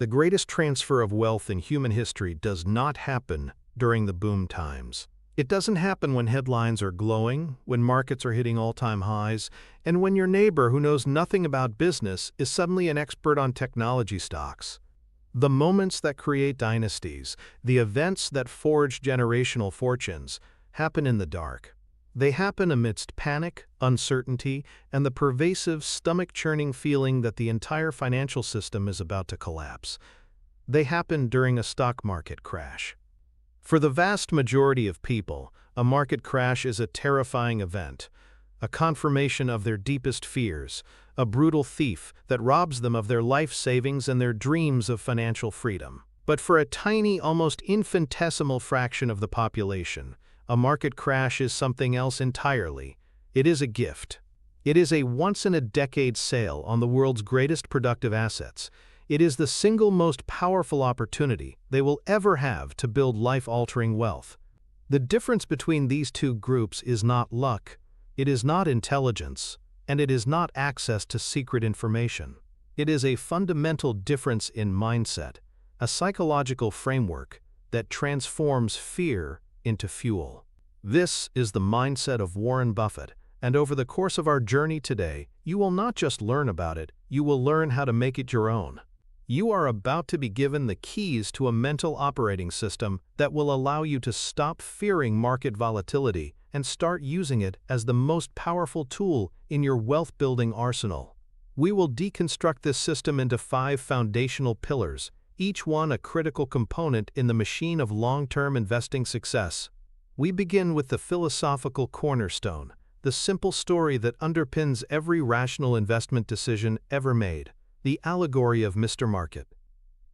The greatest transfer of wealth in human history does not happen during the boom times. It doesn't happen when headlines are glowing, when markets are hitting all-time highs, and when your neighbor who knows nothing about business is suddenly an expert on technology stocks. The moments that create dynasties, the events that forge generational fortunes, happen in the dark. They happen amidst panic, uncertainty, and the pervasive, stomach-churning feeling that the entire financial system is about to collapse. They happen during a stock market crash. For the vast majority of people, a market crash is a terrifying event, a confirmation of their deepest fears, a brutal thief that robs them of their life savings and their dreams of financial freedom. But for a tiny, almost infinitesimal fraction of the population, a market crash is something else entirely. It is a gift. It is a once-in-a-decade sale on the world's greatest productive assets. It is the single most powerful opportunity they will ever have to build life-altering wealth. The difference between these two groups is not luck, it is not intelligence, and it is not access to secret information. It is a fundamental difference in mindset, a psychological framework that transforms fear into fuel. This is the mindset of Warren Buffett, and over the course of our journey today, you will not just learn about it, you will learn how to make it your own. You are about to be given the keys to a mental operating system that will allow you to stop fearing market volatility and start using it as the most powerful tool in your wealth-building arsenal. We will deconstruct this system into 5 foundational pillars, each one a critical component in the machine of long-term investing success. We begin with the philosophical cornerstone, the simple story that underpins every rational investment decision ever made, the allegory of Mr. Market.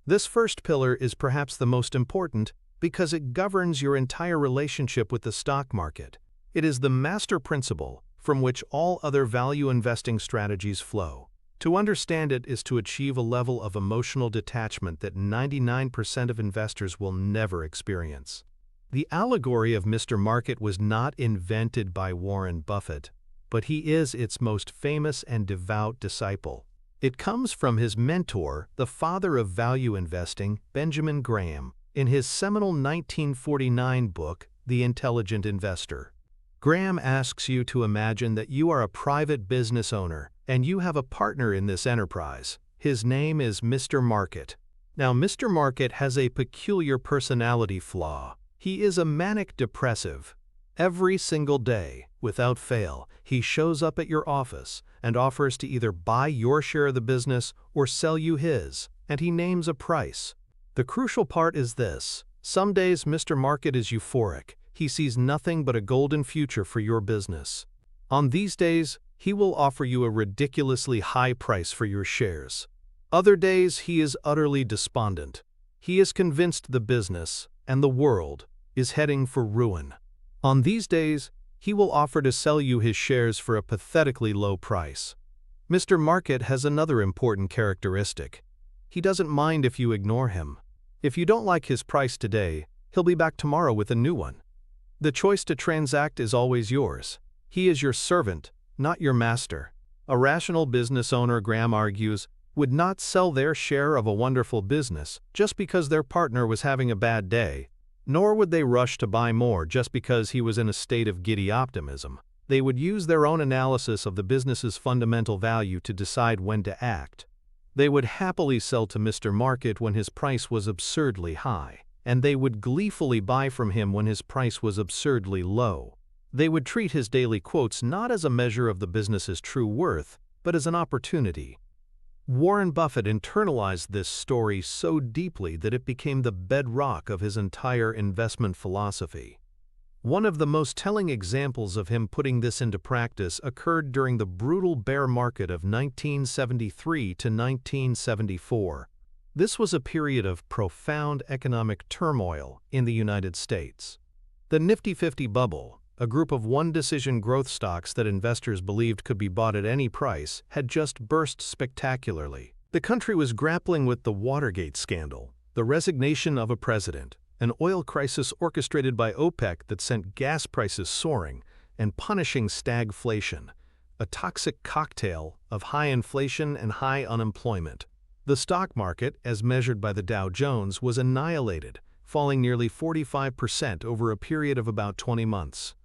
This first pillar is perhaps the most important because it governs your entire relationship with the stock market. It is the master principle from which all other value investing strategies flow. To understand it is to achieve a level of emotional detachment that 99% of investors will never experience. The allegory of Mr. Market was not invented by Warren Buffett, but he is its most famous and devout disciple. It comes from his mentor, the father of value investing, Benjamin Graham, in his seminal 1949 book, The Intelligent Investor. Graham asks you to imagine that you are a private business owner and you have a partner in this enterprise. His name is Mr. Market. Now, Mr. Market has a peculiar personality flaw. He is a manic depressive. Every single day, without fail, he shows up at your office and offers to either buy your share of the business or sell you his, and he names a price. The crucial part is this: some days Mr. Market is euphoric. He sees nothing but a golden future for your business. On these days, he will offer you a ridiculously high price for your shares. Other days, he is utterly despondent. He is convinced the business and the world is heading for ruin. On these days, he will offer to sell you his shares for a pathetically low price. Mr. Market has another important characteristic. He doesn't mind if you ignore him. If you don't like his price today, he'll be back tomorrow with a new one. The choice to transact is always yours. He is your servant, not your master. A rational business owner, Graham argues, would not sell their share of a wonderful business just because their partner was having a bad day, nor would they rush to buy more just because he was in a state of giddy optimism. They would use their own analysis of the business's fundamental value to decide when to act. They would happily sell to Mr. Market when his price was absurdly high, and they would gleefully buy from him when his price was absurdly low. They would treat his daily quotes not as a measure of the business's true worth, but as an opportunity. Warren Buffett internalized this story so deeply that it became the bedrock of his entire investment philosophy. One of the most telling examples of him putting this into practice occurred during the brutal bear market of 1973 to 1974. This was a period of profound economic turmoil in the United States. The Nifty 50 bubble, a group of one-decision growth stocks that investors believed could be bought at any price, had just burst spectacularly. The country was grappling with the Watergate scandal, the resignation of a president, an oil crisis orchestrated by OPEC that sent gas prices soaring, and punishing stagflation, a toxic cocktail of high inflation and high unemployment. The stock market, as measured by the Dow Jones, was annihilated, falling nearly 45% over a period of about 20 months.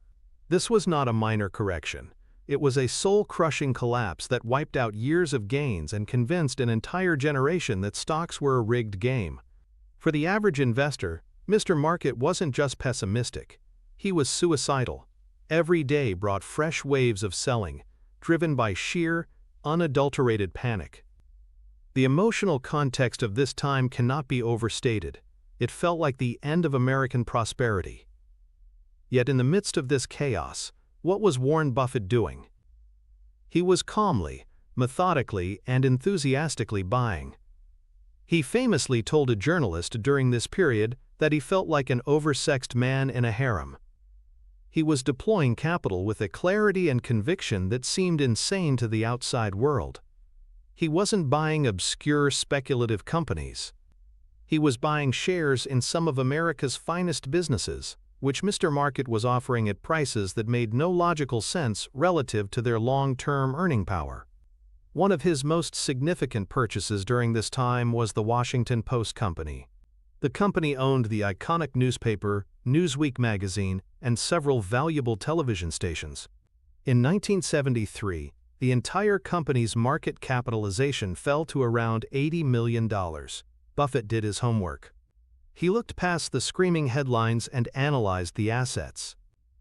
This was not a minor correction. It was a soul-crushing collapse that wiped out years of gains and convinced an entire generation that stocks were a rigged game. For the average investor, Mr. Market wasn't just pessimistic. He was suicidal. Every day brought fresh waves of selling, driven by sheer, unadulterated panic. The emotional context of this time cannot be overstated. It felt like the end of American prosperity. Yet in the midst of this chaos, what was Warren Buffett doing? He was calmly, methodically, and enthusiastically buying. He famously told a journalist during this period that he felt like an oversexed man in a harem. He was deploying capital with a clarity and conviction that seemed insane to the outside world. He wasn't buying obscure speculative companies. He was buying shares in some of America's finest businesses, which Mr. Market was offering at prices that made no logical sense relative to their long-term earning power. One of his most significant purchases during this time was the Washington Post Company. The company owned the iconic newspaper, Newsweek magazine, and several valuable television stations. In 1973, the entire company's market capitalization fell to around $80 million. Buffett did his homework. He looked past the screaming headlines and analyzed the assets.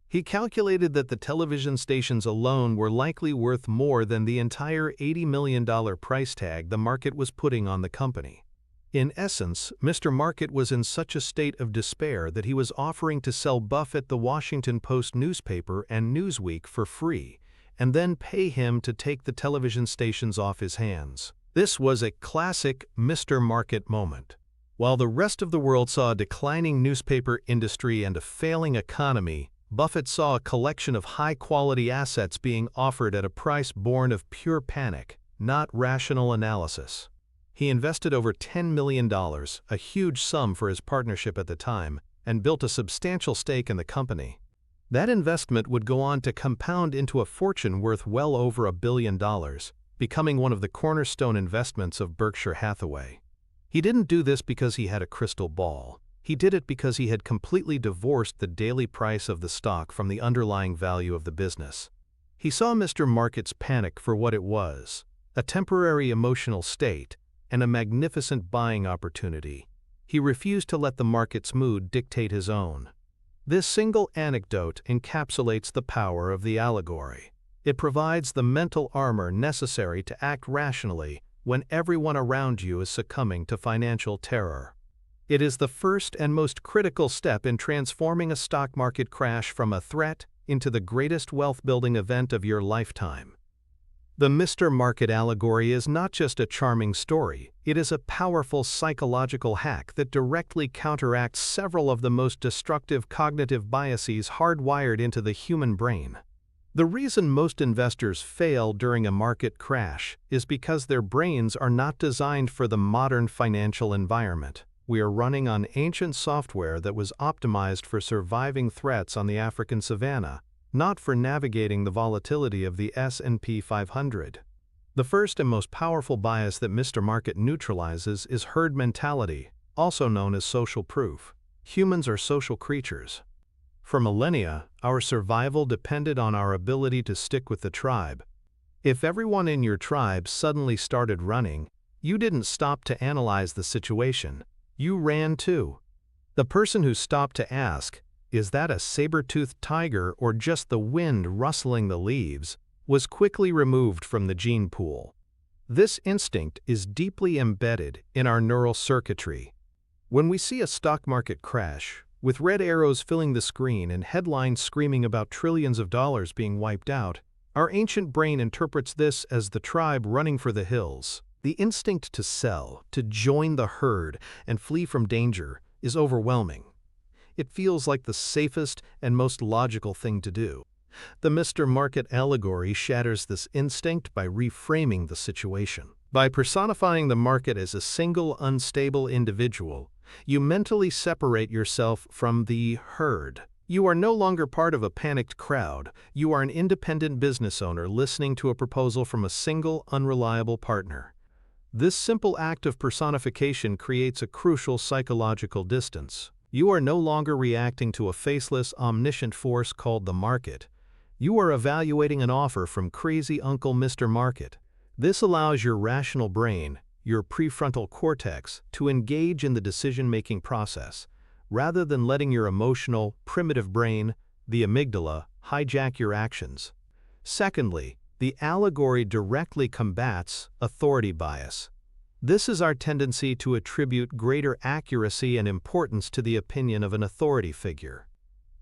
He calculated that the television stations alone were likely worth more than the entire $80 million price tag the market was putting on the company. In essence, Mr. Market was in such a state of despair that he was offering to sell Buffett the Washington Post newspaper and Newsweek for free, and then pay him to take the television stations off his hands. This was a classic Mr. Market moment. While the rest of the world saw a declining newspaper industry and a failing economy, Buffett saw a collection of high-quality assets being offered at a price born of pure panic, not rational analysis. He invested over $10 million, a huge sum for his partnership at the time, and built a substantial stake in the company. That investment would go on to compound into a fortune worth well over $1 billion, becoming one of the cornerstone investments of Berkshire Hathaway. He didn't do this because he had a crystal ball. He did it because he had completely divorced the daily price of the stock from the underlying value of the business. He saw Mr. Market's panic for what it was, a temporary emotional state, and a magnificent buying opportunity. He refused to let the market's mood dictate his own. This single anecdote encapsulates the power of the allegory. It provides the mental armor necessary to act rationally when everyone around you is succumbing to financial terror. It is the first and most critical step in transforming a stock market crash from a threat into the greatest wealth-building event of your lifetime. The Mr. Market allegory is not just a charming story, it is a powerful psychological hack that directly counteracts several of the most destructive cognitive biases hardwired into the human brain. The reason most investors fail during a market crash is because their brains are not designed for the modern financial environment. We are running on ancient software that was optimized for surviving threats on the African savanna, not for navigating the volatility of the S&P 500. The first and most powerful bias that Mr. Market neutralizes is herd mentality, also known as social proof. Humans are social creatures. For millennia, our survival depended on our ability to stick with the tribe. If everyone in your tribe suddenly started running, you didn't stop to analyze the situation. You ran too. The person who stopped to ask, "Is that a saber-toothed tiger or just the wind rustling the leaves?" was quickly removed from the gene pool. This instinct is deeply embedded in our neural circuitry. When we see a stock market crash, with red arrows filling the screen and headlines screaming about trillions of dollars being wiped out, our ancient brain interprets this as the tribe running for the hills. The instinct to sell, to join the herd, and flee from danger is overwhelming. It feels like the safest and most logical thing to do. The Mr. Market allegory shatters this instinct by reframing the situation. By personifying the market as a single unstable individual, you mentally separate yourself from the herd. You are no longer part of a panicked crowd. You are an independent business owner listening to a proposal from a single, unreliable partner. This simple act of personification creates a crucial psychological distance. You are no longer reacting to a faceless, omniscient force called the market. You are evaluating an offer from crazy Uncle Mr. Market. This allows your rational brain, your prefrontal cortex, to engage in the decision-making process, rather than letting your emotional, primitive brain, the amygdala, hijack your actions. Secondly, the allegory directly combats authority bias. This is our tendency to attribute greater accuracy and importance to the opinion of an authority figure.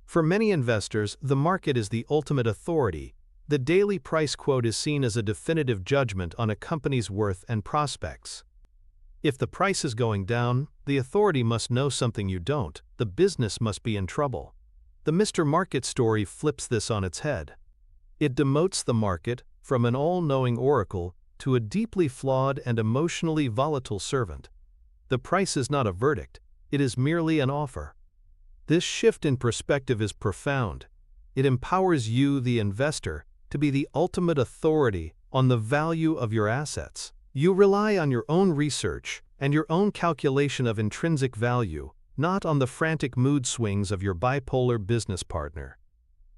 For many investors, the market is the ultimate authority. The daily price quote is seen as a definitive judgment on a company's worth and prospects. If the price is going down, the authority must know something you don't. The business must be in trouble. The Mr. Market story flips this on its head. It demotes the market from an all-knowing oracle to a deeply flawed and emotionally volatile servant. The price is not a verdict, it is merely an offer. This shift in perspective is profound. It empowers you, the investor, to be the ultimate authority on the value of your assets. You rely on your own research and your own calculation of intrinsic value, not on the frantic mood swings of your bipolar business partner.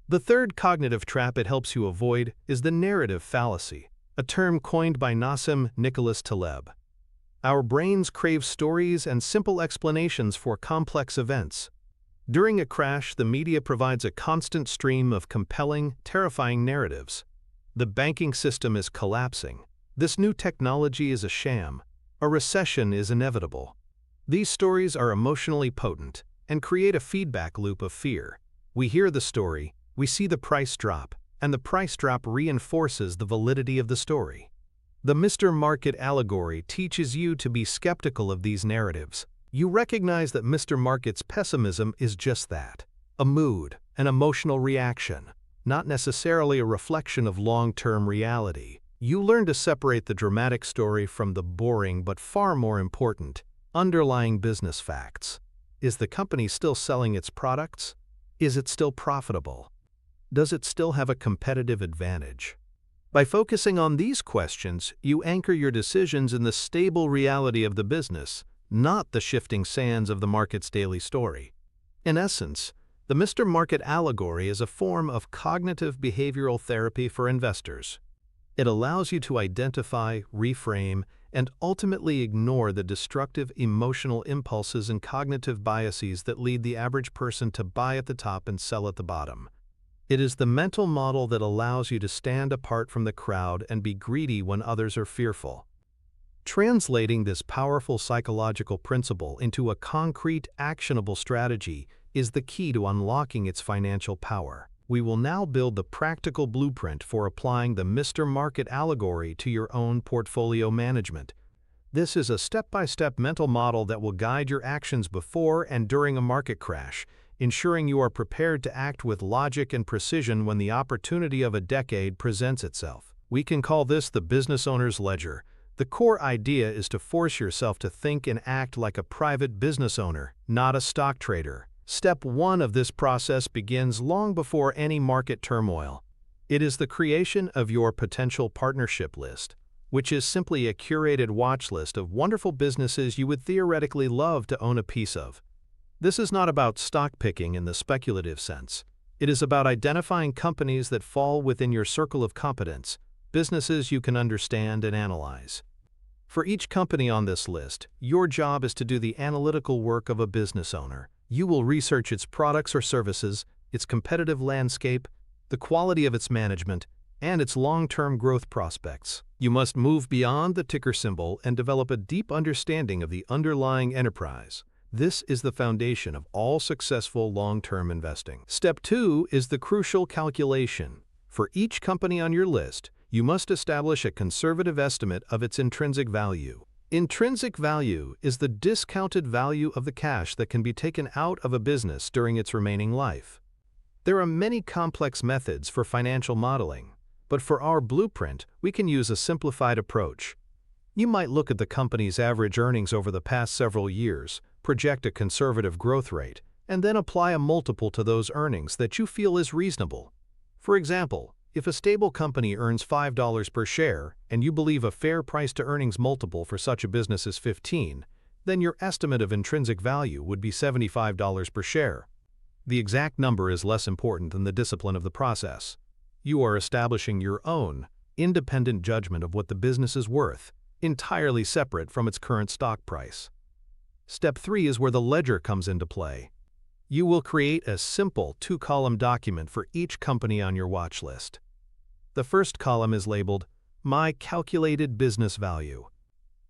The third cognitive trap it helps you avoid is the narrative fallacy, a term coined by Nassim Nicholas Taleb. Our brains crave stories and simple explanations for complex events. During a crash, the media provides a constant stream of compelling, terrifying narratives. The banking system is collapsing. This new technology is a sham. A recession is inevitable. These stories are emotionally potent and create a feedback loop of fear. We hear the story, we see the price drop, and the price drop reinforces the validity of the story. The Mr. Market allegory teaches you to be skeptical of these narratives. You recognize that Mr. Market's pessimism is just that, a mood, an emotional reaction, not necessarily a reflection of long-term reality. You learn to separate the dramatic story from the boring but far more important, underlying business facts. Is the company still selling its products? Is it still profitable? Does it still have a competitive advantage? By focusing on these questions, you anchor your decisions in the stable reality of the business, not the shifting sands of the market's daily story. In essence, the Mr. Market allegory is a form of cognitive behavioral therapy for investors. It allows you to identify, reframe, and ultimately ignore the destructive emotional impulses and cognitive biases that lead the average person to buy at the top and sell at the bottom. It is the mental model that allows you to stand apart from the crowd and be greedy when others are fearful. Translating this powerful psychological principle into a concrete, actionable strategy is the key to unlocking its financial power. We will now build the practical blueprint for applying the Mr. Market allegory to your own portfolio management. This is a step-by-step mental model that will guide your actions before and during a market crash, ensuring you are prepared to act with logic and precision when the opportunity of a decade presents itself. We can call this the business owner's ledger. The core idea is to force yourself to think and act like a private business owner, not a stock trader. Step 1 of this process begins long before any market turmoil. It is the creation of your potential partnership list, which is simply a curated watch list of wonderful businesses you would theoretically love to own a piece of. This is not about stock picking in the speculative sense. It is about identifying companies that fall within your circle of competence, businesses you can understand and analyze. For each company on this list, your job is to do the analytical work of a business owner. You will research its products or services, its competitive landscape, the quality of its management, and its long-term growth prospects. You must move beyond the ticker symbol and develop a deep understanding of the underlying enterprise. This is the foundation of all successful long-term investing. Step 2 is the crucial calculation. For each company on your list, you must establish a conservative estimate of its intrinsic value. Intrinsic value is the discounted value of the cash that can be taken out of a business during its remaining life. There are many complex methods for financial modeling, but for our blueprint, we can use a simplified approach. You might look at the company's average earnings over the past several years, project a conservative growth rate, and then apply a multiple to those earnings that you feel is reasonable. For example, If a stable company earns $5 per share and you believe a fair price-to-earnings multiple for such a business is 15, then your estimate of intrinsic value would be $75 per share. The exact number is less important than the discipline of the process. You are establishing your own, independent judgment of what the business is worth, entirely separate from its current stock price. Step 3 is where the ledger comes into play. You will create a simple 2-column document for each company on your watch list. The first column is labeled, My Calculated Business Value.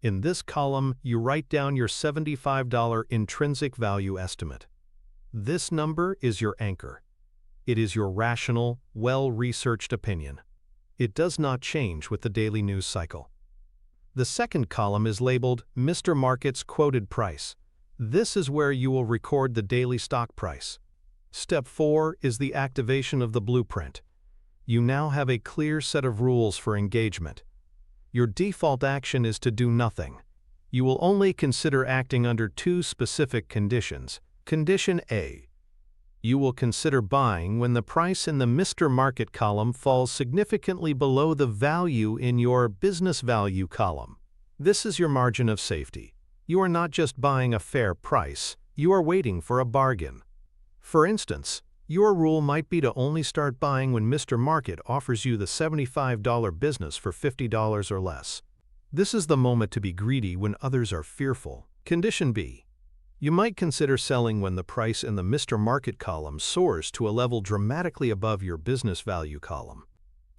In this column, you write down your $75 intrinsic value estimate. This number is your anchor. It is your rational, well-researched opinion. It does not change with the daily news cycle. The second column is labeled Mr. Market's Quoted Price. This is where you will record the daily stock price. Step 4 is the activation of the blueprint. You now have a clear set of rules for engagement. Your default action is to do nothing. You will only consider acting under 2 specific conditions. Condition A. You will consider buying when the price in the Mr. Market column falls significantly below the value in your business value column. This is your margin of safety. You are not just buying a fair price, you are waiting for a bargain. For instance, your rule might be to only start buying when Mr. Market offers you the $75 business for $50 or less. This is the moment to be greedy when others are fearful. Condition B. You might consider selling when the price in the Mr. Market column soars to a level dramatically above your business value column.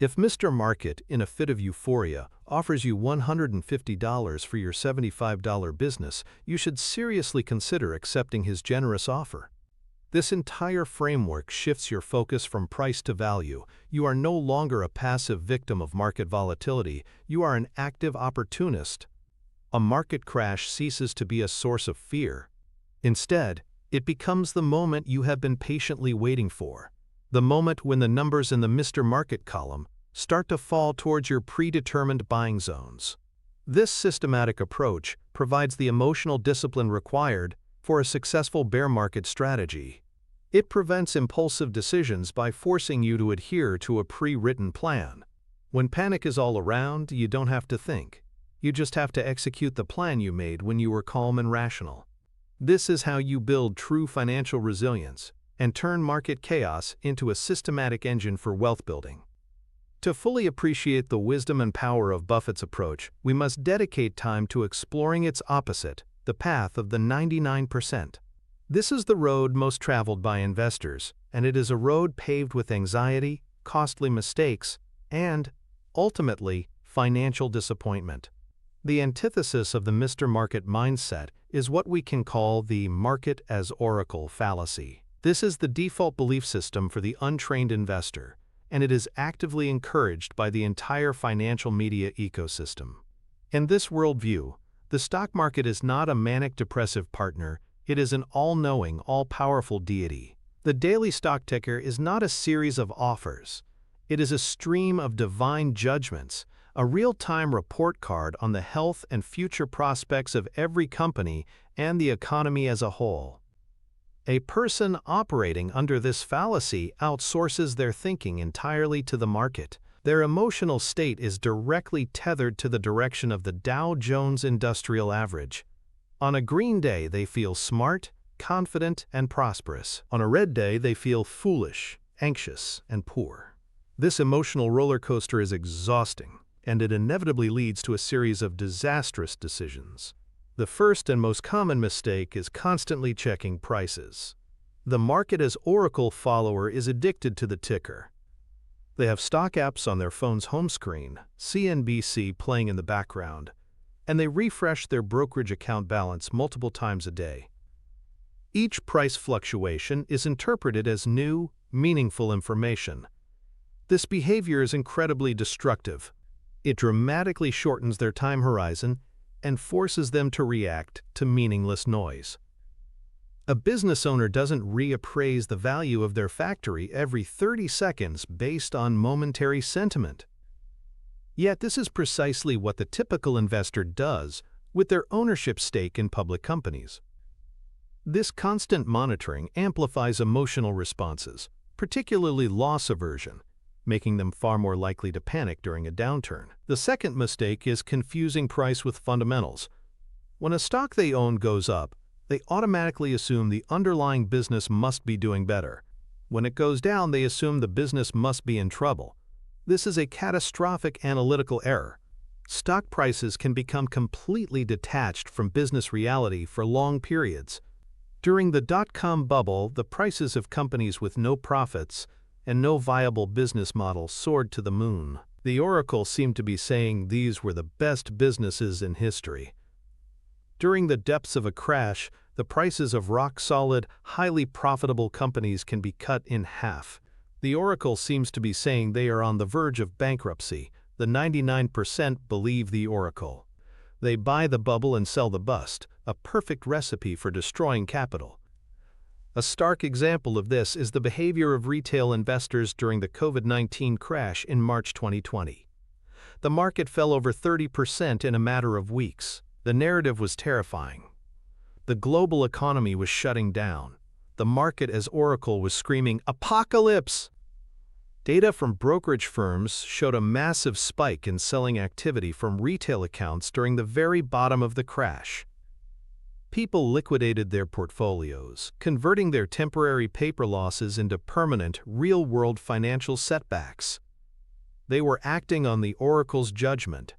If Mr. Market, in a fit of euphoria, offers you $150 for your $75 business, you should seriously consider accepting his generous offer. This entire framework shifts your focus from price to value. You are no longer a passive victim of market volatility, you are an active opportunist. A market crash ceases to be a source of fear. Instead, it becomes the moment you have been patiently waiting for, the moment when the numbers in the Mr. Market column start to fall towards your predetermined buying zones. This systematic approach provides the emotional discipline required for a successful bear market strategy. It prevents impulsive decisions by forcing you to adhere to a pre-written plan. When panic is all around, you don't have to think. You just have to execute the plan you made when you were calm and rational. This is how you build true financial resilience and turn market chaos into a systematic engine for wealth building. To fully appreciate the wisdom and power of Buffett's approach, we must dedicate time to exploring its opposite, the path of the 99%. This is the road most traveled by investors, and it is a road paved with anxiety, costly mistakes, and, ultimately, financial disappointment. The antithesis of the Mr. Market mindset is what we can call the market as oracle fallacy. This is the default belief system for the untrained investor, and it is actively encouraged by the entire financial media ecosystem. In this worldview, the stock market is not a manic-depressive partner, it is an all-knowing, all-powerful deity. The daily stock ticker is not a series of offers. It is a stream of divine judgments, a real-time report card on the health and future prospects of every company and the economy as a whole. A person operating under this fallacy outsources their thinking entirely to the market. Their emotional state is directly tethered to the direction of the Dow Jones Industrial Average. On a green day, they feel smart, confident, and prosperous. On a red day, they feel foolish, anxious, and poor. This emotional roller coaster is exhausting, and it inevitably leads to a series of disastrous decisions. The first and most common mistake is constantly checking prices. The market as oracle follower is addicted to the ticker. They have stock apps on their phone's home screen, CNBC playing in the background, and they refresh their brokerage account balance multiple times a day. Each price fluctuation is interpreted as new, meaningful information. This behavior is incredibly destructive. It dramatically shortens their time horizon and forces them to react to meaningless noise. A business owner doesn't reappraise the value of their factory every 30 seconds based on momentary sentiment. Yet this is precisely what the typical investor does with their ownership stake in public companies. This constant monitoring amplifies emotional responses, particularly loss aversion, making them far more likely to panic during a downturn. The second mistake is confusing price with fundamentals. When a stock they own goes up, they automatically assume the underlying business must be doing better. When it goes down, they assume the business must be in trouble. This is a catastrophic analytical error. Stock prices can become completely detached from business reality for long periods. During the dot-com bubble, the prices of companies with no profits and no viable business model soared to the moon. The Oracle seemed to be saying these were the best businesses in history. During the depths of a crash, the prices of rock-solid, highly profitable companies can be cut in half. The Oracle seems to be saying they are on the verge of bankruptcy. The 99% believe the Oracle. They buy the bubble and sell the bust, a perfect recipe for destroying capital. A stark example of this is the behavior of retail investors during the COVID-19 crash in March 2020. The market fell over 30% in a matter of weeks. The narrative was terrifying. The global economy was shutting down. The market as Oracle was screaming, "Apocalypse!" Data from brokerage firms showed a massive spike in selling activity from retail accounts during the very bottom of the crash. People liquidated their portfolios, converting their temporary paper losses into permanent, real-world financial setbacks. They were acting on the Oracle's judgment.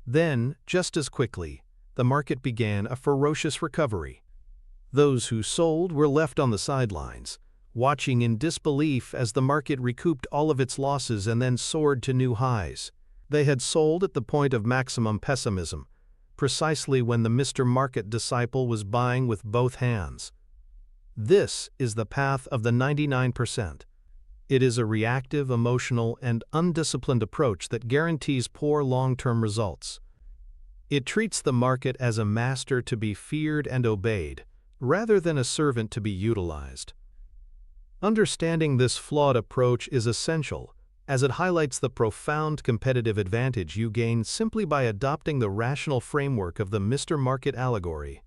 Then, just as quickly, the market began a ferocious recovery. Those who sold were left on the sidelines, watching in disbelief as the market recouped all of its losses and then soared to new highs. They had sold at the point of maximum pessimism, precisely when the Mr. Market disciple was buying with both hands. This is the path of the 99%. It is a reactive, emotional, and undisciplined approach that guarantees poor long-term results. It treats the market as a master to be feared and obeyed, rather than a servant to be utilized. Understanding this flawed approach is essential, as it highlights the profound competitive advantage you gain simply by adopting the rational framework of the Mr. Market allegory.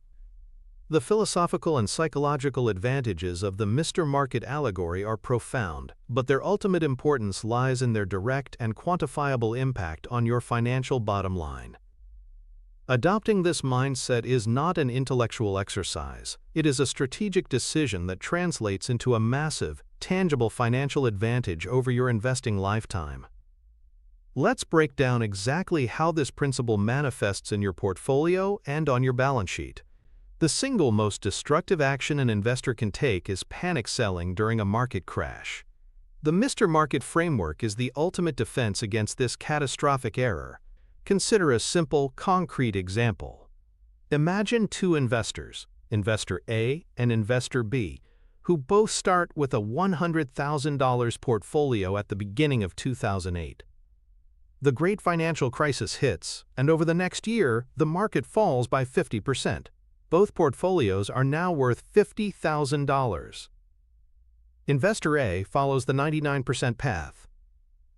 The philosophical and psychological advantages of the Mr. Market allegory are profound, but their ultimate importance lies in their direct and quantifiable impact on your financial bottom line. Adopting this mindset is not an intellectual exercise. It is a strategic decision that translates into a massive, tangible financial advantage over your investing lifetime. Let's break down exactly how this principle manifests in your portfolio and on your balance sheet. The single most destructive action an investor can take is panic selling during a market crash. The Mr. Market framework is the ultimate defense against this catastrophic error. Consider a simple, concrete example. Imagine two investors, Investor A and Investor B, who both start with a $100,000 portfolio at the beginning of 2008. The great financial crisis hits, and over the next year, the market falls by 50%. Both portfolios are now worth $50,000. Investor A follows the 99% path.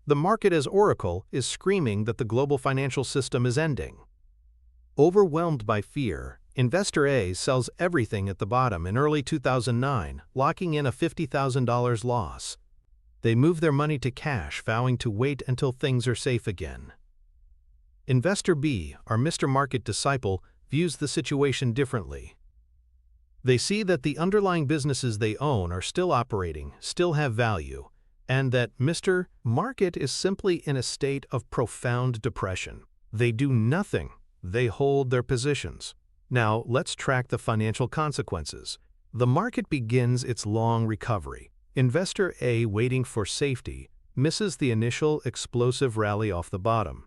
The market as Oracle is screaming that the global financial system is ending. Overwhelmed by fear, Investor A sells everything at the bottom in early 2009, locking in a $50,000 loss. They move their money to cash, vowing to wait until things are safe again. Investor B, our Mr. Market disciple, views the situation differently. They see that the underlying businesses they own are still operating, still have value, and that Mr. Market is simply in a state of profound depression. They do nothing. They hold their positions. Now, let's track the financial consequences. The market begins its long recovery. Investor A, waiting for safety, misses the initial explosive rally off the bottom.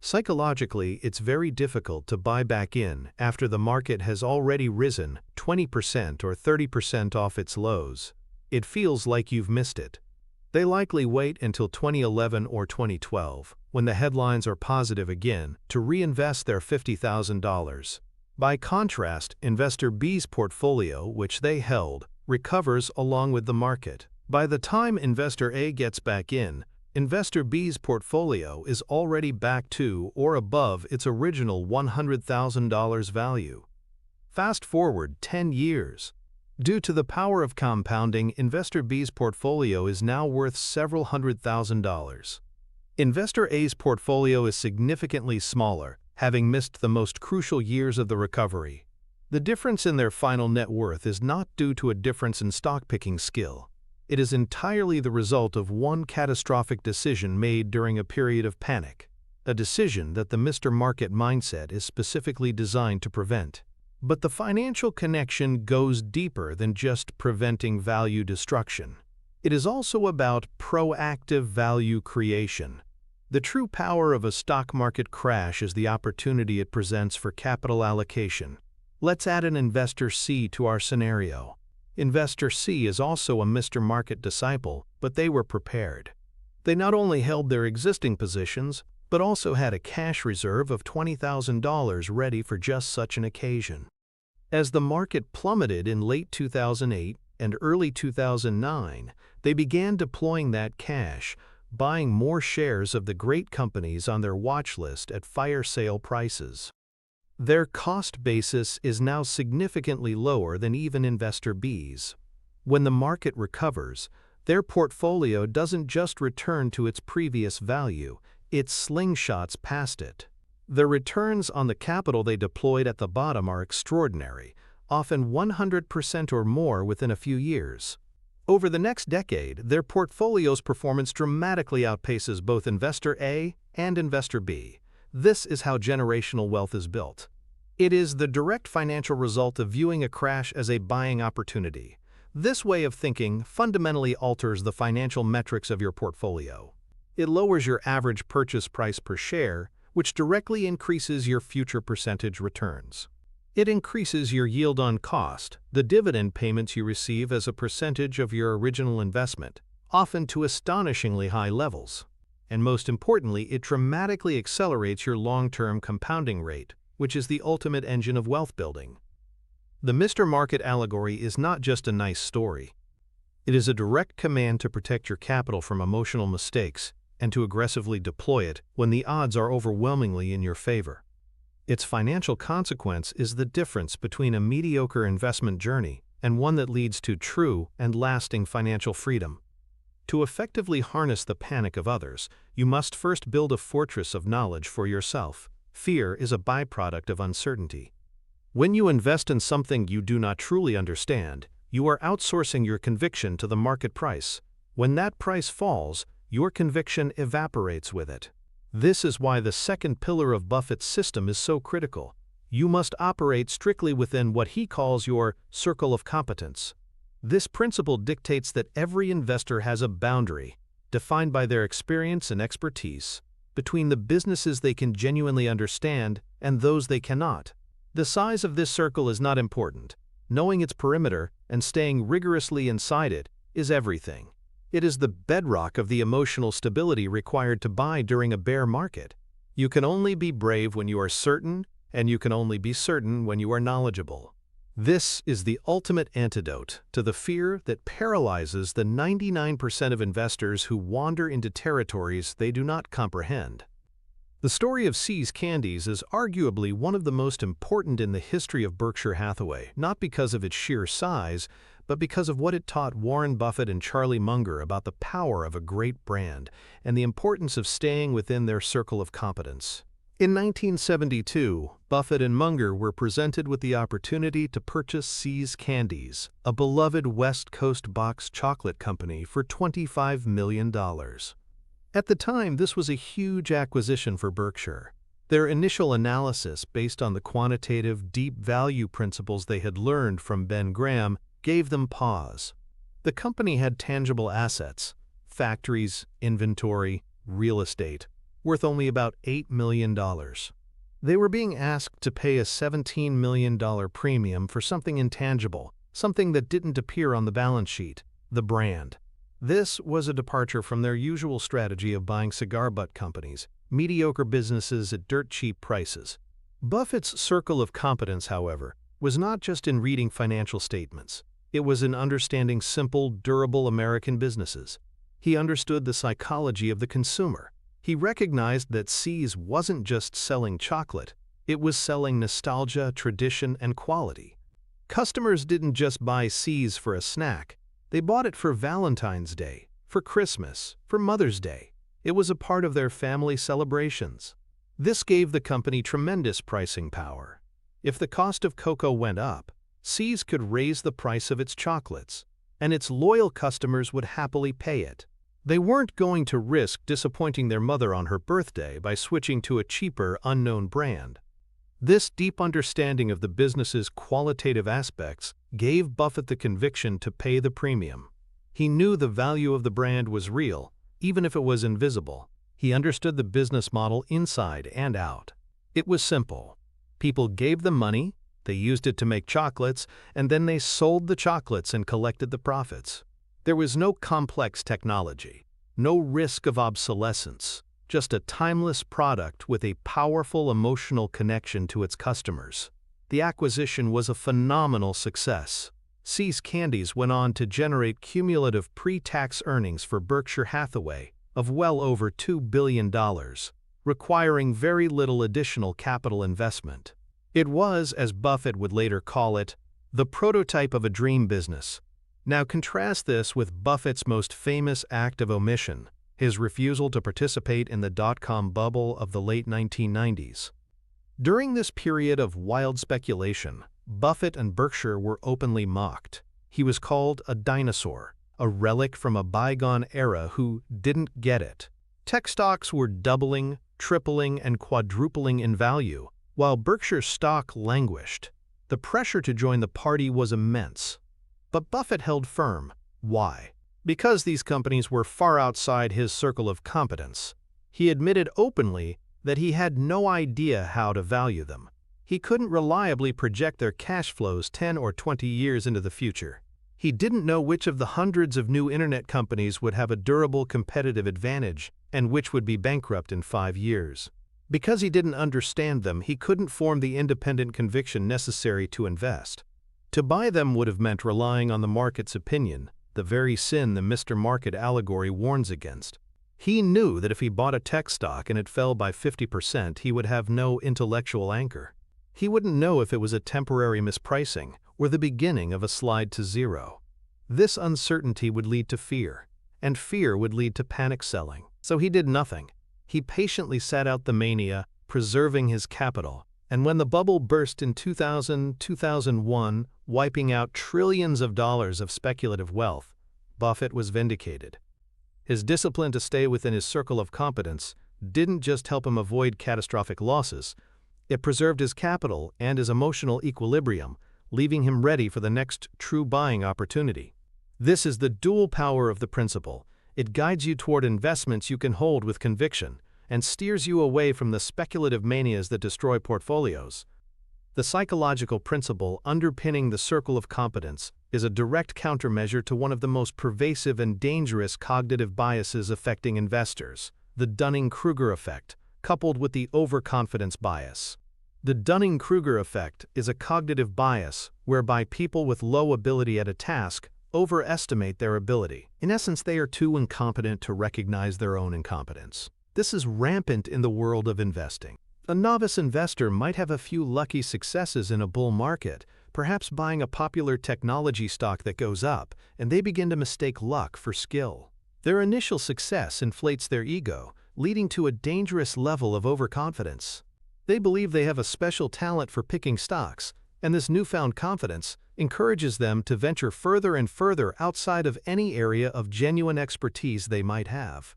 Psychologically, it's very difficult to buy back in after the market has already risen 20% or 30% off its lows. It feels like you've missed it. They likely wait until 2011 or 2012, when the headlines are positive again, to reinvest their $50,000. By contrast, Investor B's portfolio, which they held, recovers along with the market. By the time Investor A gets back in, Investor B's portfolio is already back to or above its original $100,000 value. Fast forward 10 years. Due to the power of compounding, Investor B's portfolio is now worth several $100,000. Investor A's portfolio is significantly smaller, having missed the most crucial years of the recovery. The difference in their final net worth is not due to a difference in stock-picking skill. It is entirely the result of one catastrophic decision made during a period of panic, a decision that the Mr. Market mindset is specifically designed to prevent. But the financial connection goes deeper than just preventing value destruction. It is also about proactive value creation. The true power of a stock market crash is the opportunity it presents for capital allocation. Let's add an Investor C to our scenario. Investor C is also a Mr. Market disciple, but they were prepared. They not only held their existing positions, but also had a cash reserve of $20,000 ready for just such an occasion. As the market plummeted in late 2008 and early 2009, they began deploying that cash, buying more shares of the great companies on their watch list at fire sale prices. Their cost basis is now significantly lower than even Investor B's. When the market recovers, their portfolio doesn't just return to its previous value, it slingshots past it. The returns on the capital they deployed at the bottom are extraordinary, often 100% or more within a few years. Over the next decade, their portfolio's performance dramatically outpaces both Investor A and Investor B. This is how generational wealth is built. It is the direct financial result of viewing a crash as a buying opportunity. This way of thinking fundamentally alters the financial metrics of your portfolio. It lowers your average purchase price per share, which directly increases your future percentage returns. It increases your yield on cost, the dividend payments you receive as a percentage of your original investment, often to astonishingly high levels. And most importantly, it dramatically accelerates your long-term compounding rate, which is the ultimate engine of wealth building. The Mr. Market allegory is not just a nice story. It is a direct command to protect your capital from emotional mistakes and to aggressively deploy it when the odds are overwhelmingly in your favor. Its financial consequence is the difference between a mediocre investment journey and one that leads to true and lasting financial freedom. To effectively harness the panic of others, you must first build a fortress of knowledge for yourself. Fear is a byproduct of uncertainty. When you invest in something you do not truly understand, you are outsourcing your conviction to the market price. When that price falls, your conviction evaporates with it. This is why the second pillar of Buffett's system is so critical. You must operate strictly within what he calls your circle of competence. This principle dictates that every investor has a boundary, defined by their experience and expertise, between the businesses they can genuinely understand and those they cannot. The size of this circle is not important. Knowing its perimeter and staying rigorously inside it is everything. It is the bedrock of the emotional stability required to buy during a bear market. You can only be brave when you are certain, and you can only be certain when you are knowledgeable. This is the ultimate antidote to the fear that paralyzes the 99% of investors who wander into territories they do not comprehend. The story of See's Candies is arguably one of the most important in the history of Berkshire Hathaway, not because of its sheer size, but because of what it taught Warren Buffett and Charlie Munger about the power of a great brand and the importance of staying within their circle of competence. In 1972, Buffett and Munger were presented with the opportunity to purchase See's Candies, a beloved West Coast box chocolate company, for $25 million. At the time, this was a huge acquisition for Berkshire. Their initial analysis, based on the quantitative, deep value principles they had learned from Ben Graham, gave them pause. The company had tangible assets, factories, inventory, real estate, worth only about $8 million. They were being asked to pay a $17 million premium for something intangible, something that didn't appear on the balance sheet, the brand. This was a departure from their usual strategy of buying cigar butt companies, mediocre businesses at dirt-cheap prices. Buffett's circle of competence, however, was not just in reading financial statements. It was in understanding simple, durable American businesses. He understood the psychology of the consumer. He recognized that See's wasn't just selling chocolate, it was selling nostalgia, tradition, and quality. Customers didn't just buy See's for a snack. They bought it for Valentine's Day, for Christmas, for Mother's Day. It was a part of their family celebrations. This gave the company tremendous pricing power. If the cost of cocoa went up, See's could raise the price of its chocolates, and its loyal customers would happily pay it. They weren't going to risk disappointing their mother on her birthday by switching to a cheaper, unknown brand. This deep understanding of the business's qualitative aspects gave Buffett the conviction to pay the premium. He knew the value of the brand was real, even if it was invisible. He understood the business model inside and out. It was simple. People gave them money, they used it to make chocolates, and then they sold the chocolates and collected the profits. There was no complex technology, no risk of obsolescence, just a timeless product with a powerful emotional connection to its customers. The acquisition was a phenomenal success. See's Candies went on to generate cumulative pre-tax earnings for Berkshire Hathaway of well over $2 billion, requiring very little additional capital investment. It was, as Buffett would later call it, the prototype of a dream business. Now contrast this with Buffett's most famous act of omission, his refusal to participate in the dot-com bubble of the late 1990s. During this period of wild speculation, Buffett and Berkshire were openly mocked. He was called a dinosaur, a relic from a bygone era who didn't get it. Tech stocks were doubling, tripling, and quadrupling in value, while Berkshire's stock languished. The pressure to join the party was immense. But Buffett held firm. Why? Because these companies were far outside his circle of competence. He admitted openly that he had no idea how to value them. He couldn't reliably project their cash flows 10 or 20 years into the future. He didn't know which of the hundreds of new internet companies would have a durable competitive advantage and which would be bankrupt in 5 years. Because he didn't understand them, he couldn't form the independent conviction necessary to invest. To buy them would have meant relying on the market's opinion, the very sin the Mr. Market allegory warns against. He knew that if he bought a tech stock and it fell by 50%, he would have no intellectual anchor. He wouldn't know if it was a temporary mispricing or the beginning of a slide to zero. This uncertainty would lead to fear, and fear would lead to panic selling. So he did nothing. He patiently sat out the mania, preserving his capital, and when the bubble burst in 2000-2001, wiping out trillions of dollars of speculative wealth, Buffett was vindicated. His discipline to stay within his circle of competence didn't just help him avoid catastrophic losses, it preserved his capital and his emotional equilibrium, leaving him ready for the next true buying opportunity. This is the dual power of the principle. It guides you toward investments you can hold with conviction and steers you away from the speculative manias that destroy portfolios. The psychological principle underpinning the circle of competence is a direct countermeasure to one of the most pervasive and dangerous cognitive biases affecting investors, the Dunning-Kruger effect, coupled with the overconfidence bias. The Dunning-Kruger effect is a cognitive bias whereby people with low ability at a task overestimate their ability. In essence, they are too incompetent to recognize their own incompetence. This is rampant in the world of investing. A novice investor might have a few lucky successes in a bull market, perhaps buying a popular technology stock that goes up, and they begin to mistake luck for skill. Their initial success inflates their ego, leading to a dangerous level of overconfidence. They believe they have a special talent for picking stocks, and this newfound confidence encourages them to venture further and further outside of any area of genuine expertise they might have.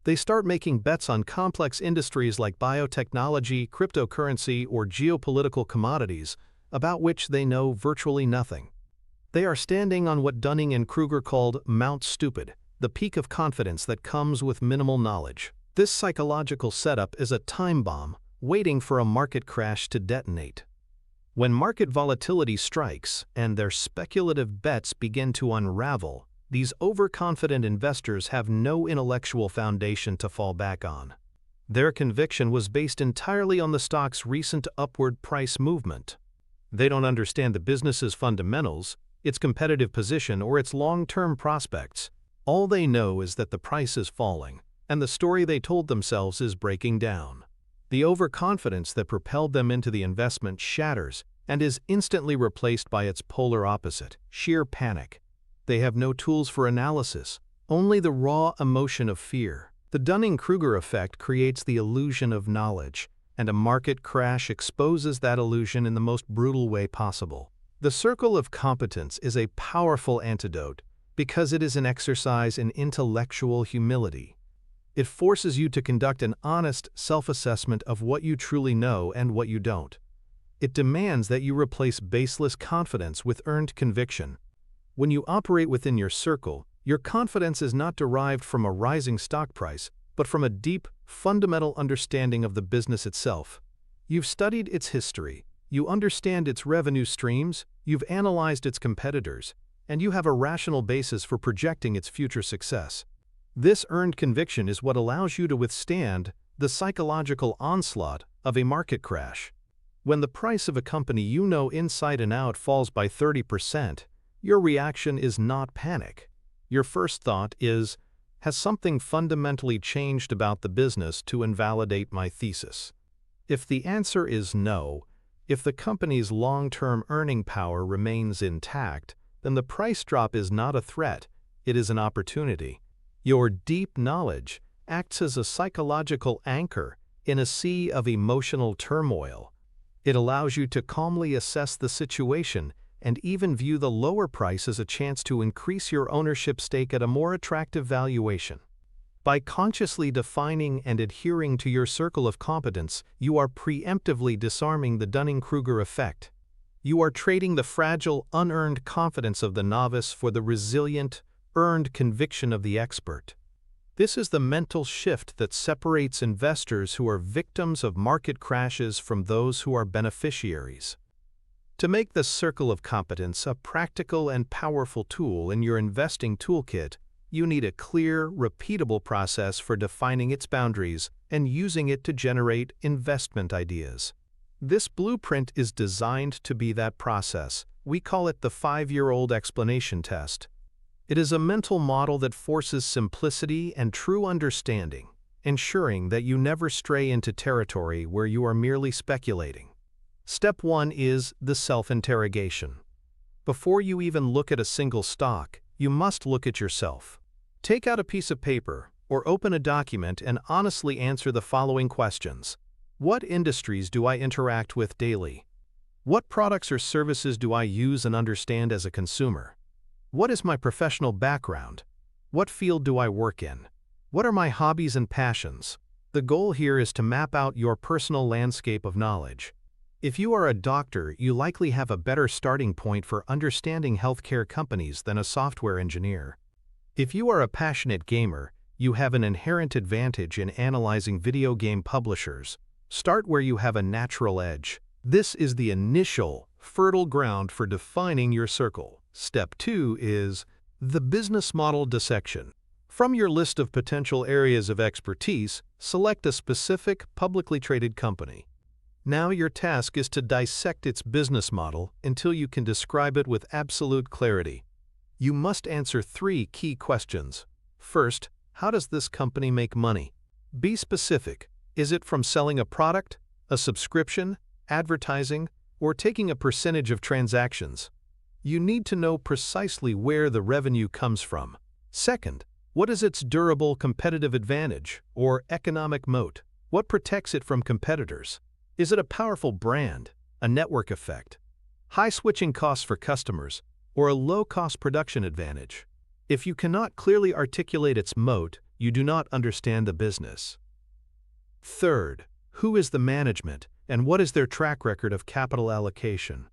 They start making bets on complex industries like biotechnology, cryptocurrency, or geopolitical commodities, about which they know virtually nothing. They are standing on what Dunning and Kruger called Mount Stupid, the peak of confidence that comes with minimal knowledge. This psychological setup is a time bomb, waiting for a market crash to detonate. When market volatility strikes and their speculative bets begin to unravel, these overconfident investors have no intellectual foundation to fall back on. Their conviction was based entirely on the stock's recent upward price movement. They don't understand the business's fundamentals, its competitive position, or its long-term prospects. All they know is that the price is falling, and the story they told themselves is breaking down. The overconfidence that propelled them into the investment shatters, and is instantly replaced by its polar opposite, sheer panic. They have no tools for analysis, only the raw emotion of fear. The Dunning-Kruger effect creates the illusion of knowledge, and a market crash exposes that illusion in the most brutal way possible. The circle of competence is a powerful antidote because it is an exercise in intellectual humility. It forces you to conduct an honest self-assessment of what you truly know and what you don't. It demands that you replace baseless confidence with earned conviction. When you operate within your circle, your confidence is not derived from a rising stock price, but from a deep, fundamental understanding of the business itself. You've studied its history, you understand its revenue streams, you've analyzed its competitors, and you have a rational basis for projecting its future success. This earned conviction is what allows you to withstand the psychological onslaught of a market crash. When the price of a company you know inside and out falls by 30%, your reaction is not panic. Your first thought is, has something fundamentally changed about the business to invalidate my thesis? If the answer is no, if the company's long-term earning power remains intact, then the price drop is not a threat, it is an opportunity. Your deep knowledge acts as a psychological anchor in a sea of emotional turmoil. It allows you to calmly assess the situation and even view the lower price as a chance to increase your ownership stake at a more attractive valuation. By consciously defining and adhering to your circle of competence, you are preemptively disarming the Dunning-Kruger effect. You are trading the fragile, unearned confidence of the novice for the resilient, earned conviction of the expert. This is the mental shift that separates investors who are victims of market crashes from those who are beneficiaries. To make the circle of competence a practical and powerful tool in your investing toolkit, you need a clear, repeatable process for defining its boundaries and using it to generate investment ideas. This blueprint is designed to be that process. We call it the 5-year-old explanation test. It is a mental model that forces simplicity and true understanding, ensuring that you never stray into territory where you are merely speculating. Step 1 is the self-interrogation. Before you even look at a single stock, you must look at yourself. Take out a piece of paper or open a document and honestly answer the following questions. What industries do I interact with daily? What products or services do I use and understand as a consumer? What is my professional background? What field do I work in? What are my hobbies and passions? The goal here is to map out your personal landscape of knowledge. If you are a doctor, you likely have a better starting point for understanding healthcare companies than a software engineer. If you are a passionate gamer, you have an inherent advantage in analyzing video game publishers. Start where you have a natural edge. This is the initial, fertile ground for defining your circle. Step 2 is the business model dissection. From your list of potential areas of expertise, select a specific, publicly traded company. Now your task is to dissect its business model until you can describe it with absolute clarity. You must answer 3 key questions. First, how does this company make money? Be specific. Is it from selling a product, a subscription, advertising, or taking a percentage of transactions? You need to know precisely where the revenue comes from. Second, what is its durable competitive advantage or economic moat? What protects it from competitors? Is it a powerful brand, a network effect, high switching costs for customers, or a low-cost production advantage? If you cannot clearly articulate its moat, you do not understand the business. Third, who is the management and what is their track record of capital allocation?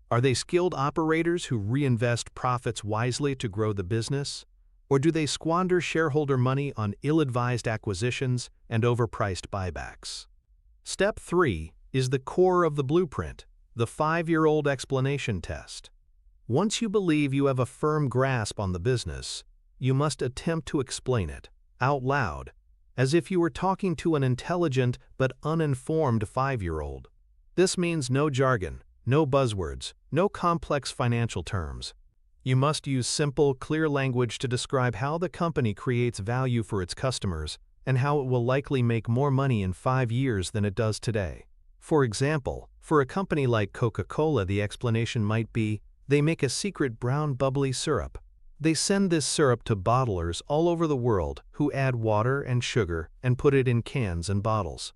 Are they skilled operators who reinvest profits wisely to grow the business? Or do they squander shareholder money on ill-advised acquisitions and overpriced buybacks? Step 3 is the core of the blueprint, the 5-year-old explanation test. Once you believe you have a firm grasp on the business, you must attempt to explain it, out loud, as if you were talking to an intelligent but uninformed 5-year-old. This means no jargon, no buzzwords, no complex financial terms. You must use simple, clear language to describe how the company creates value for its customers and how it will likely make more money in 5 years than it does today. For example, for a company like Coca-Cola, the explanation might be, they make a secret brown bubbly syrup. They send this syrup to bottlers all over the world who add water and sugar and put it in cans and bottles.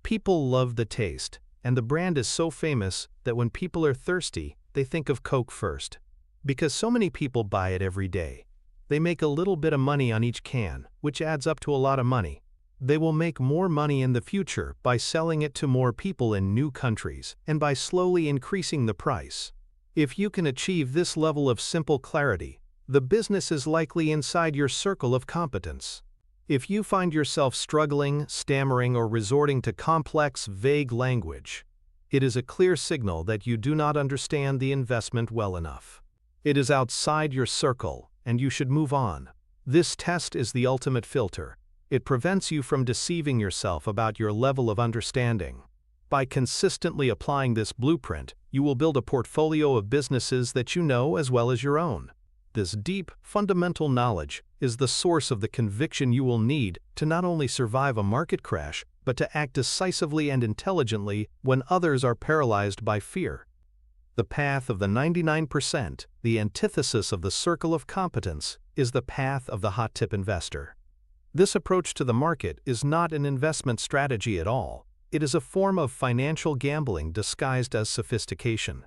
People love the taste, and the brand is so famous that when people are thirsty, they think of Coke first. Because so many people buy it every day, they make a little bit of money on each can, which adds up to a lot of money. They will make more money in the future by selling it to more people in new countries and by slowly increasing the price. If you can achieve this level of simple clarity, the business is likely inside your circle of competence. If you find yourself struggling, stammering, or resorting to complex, vague language, it is a clear signal that you do not understand the investment well enough. It is outside your circle, and you should move on. This test is the ultimate filter. It prevents you from deceiving yourself about your level of understanding. By consistently applying this blueprint, you will build a portfolio of businesses that you know as well as your own. This deep, fundamental knowledge is the source of the conviction you will need to not only survive a market crash, but to act decisively and intelligently when others are paralyzed by fear. The path of the 99%, the antithesis of the circle of competence, is the path of the hot tip investor. This approach to the market is not an investment strategy at all. It is a form of financial gambling disguised as sophistication.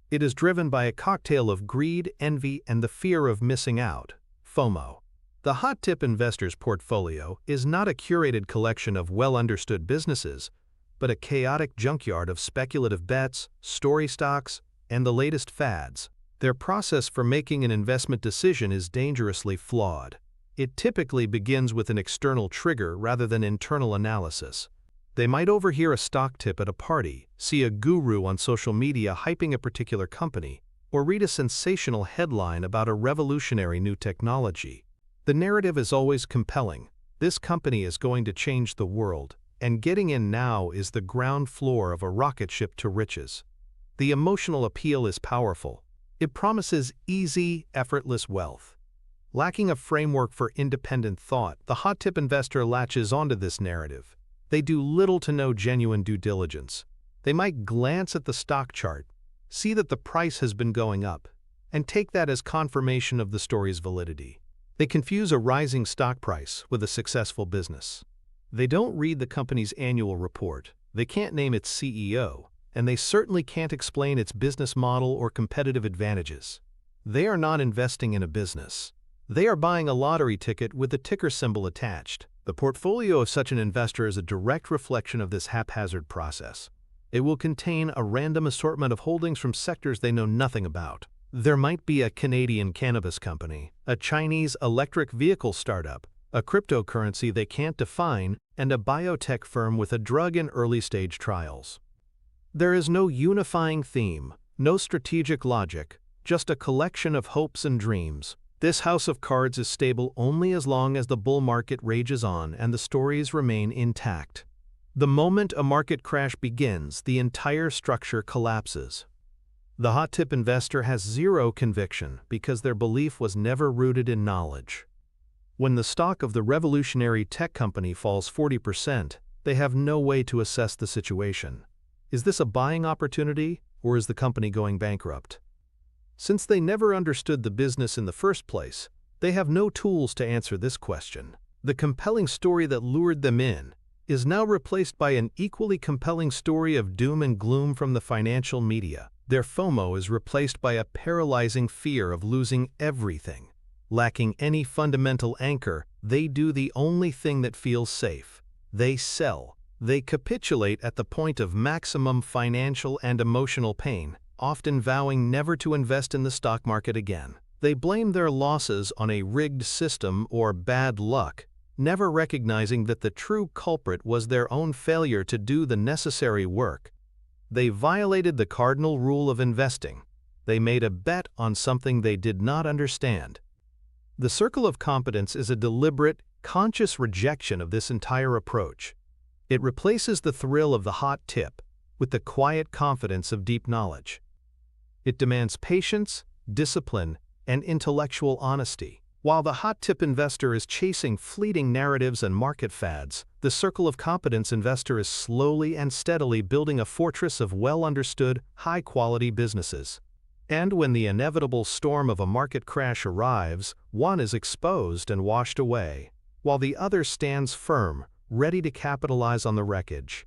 It is driven by a cocktail of greed, envy, and the fear of missing out, FOMO. The hot tip investor's portfolio is not a curated collection of well-understood businesses, but a chaotic junkyard of speculative bets, story stocks, and the latest fads. Their process for making an investment decision is dangerously flawed. It typically begins with an external trigger rather than internal analysis. They might overhear a stock tip at a party, see a guru on social media hyping a particular company, or read a sensational headline about a revolutionary new technology. The narrative is always compelling. This company is going to change the world, and getting in now is the ground floor of a rocket ship to riches. The emotional appeal is powerful. It promises easy, effortless wealth. Lacking a framework for independent thought, the hot tip investor latches onto this narrative. They do little to no genuine due diligence. They might glance at the stock chart, see that the price has been going up, and take that as confirmation of the story's validity. They confuse a rising stock price with a successful business. They don't read the company's annual report, they can't name its CEO, and they certainly can't explain its business model or competitive advantages. They are not investing in a business. They are buying a lottery ticket with the ticker symbol attached. The portfolio of such an investor is a direct reflection of this haphazard process. It will contain a random assortment of holdings from sectors they know nothing about. There might be a Canadian cannabis company, a Chinese electric vehicle startup, a cryptocurrency they can't define, and a biotech firm with a drug in early-stage trials. There is no unifying theme, no strategic logic, just a collection of hopes and dreams. This house of cards is stable only as long as the bull market rages on and the stories remain intact. The moment a market crash begins, the entire structure collapses. The hot tip investor has zero conviction because their belief was never rooted in knowledge. When the stock of the revolutionary tech company falls 40%, they have no way to assess the situation. Is this a buying opportunity, or is the company going bankrupt? Since they never understood the business in the first place, they have no tools to answer this question. The compelling story that lured them in is now replaced by an equally compelling story of doom and gloom from the financial media. Their FOMO is replaced by a paralyzing fear of losing everything. Lacking any fundamental anchor, they do the only thing that feels safe. They sell. They capitulate at the point of maximum financial and emotional pain, often vowing never to invest in the stock market again. They blame their losses on a rigged system or bad luck, never recognizing that the true culprit was their own failure to do the necessary work. They violated the cardinal rule of investing. They made a bet on something they did not understand. The circle of competence is a deliberate, conscious rejection of this entire approach. It replaces the thrill of the hot tip with the quiet confidence of deep knowledge. It demands patience, discipline, and intellectual honesty. While the hot tip investor is chasing fleeting narratives and market fads, the The circle of competence investor is slowly and steadily building a fortress of well-understood, high-quality businesses. And when the inevitable storm of a market crash arrives, one is exposed and washed away, while the other stands firm, ready to capitalize on the wreckage.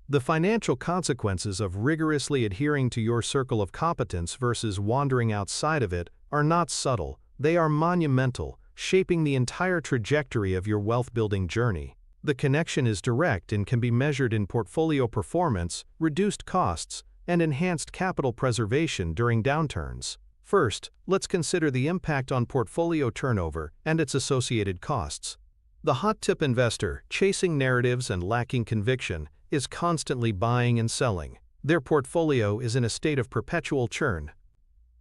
The financial consequences of rigorously adhering to your circle of competence versus wandering outside of it are not subtle, they are monumental, shaping the entire trajectory of your wealth-building journey. The connection is direct and can be measured in portfolio performance, reduced costs, and enhanced capital preservation during downturns. First, let's consider the impact on portfolio turnover and its associated costs. The hot-tip investor, chasing narratives and lacking conviction, is constantly buying and selling. Their portfolio is in a state of perpetual churn.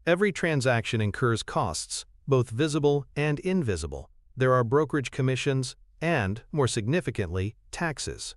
Every transaction incurs costs, both visible and invisible. There are brokerage commissions and, more significantly, taxes.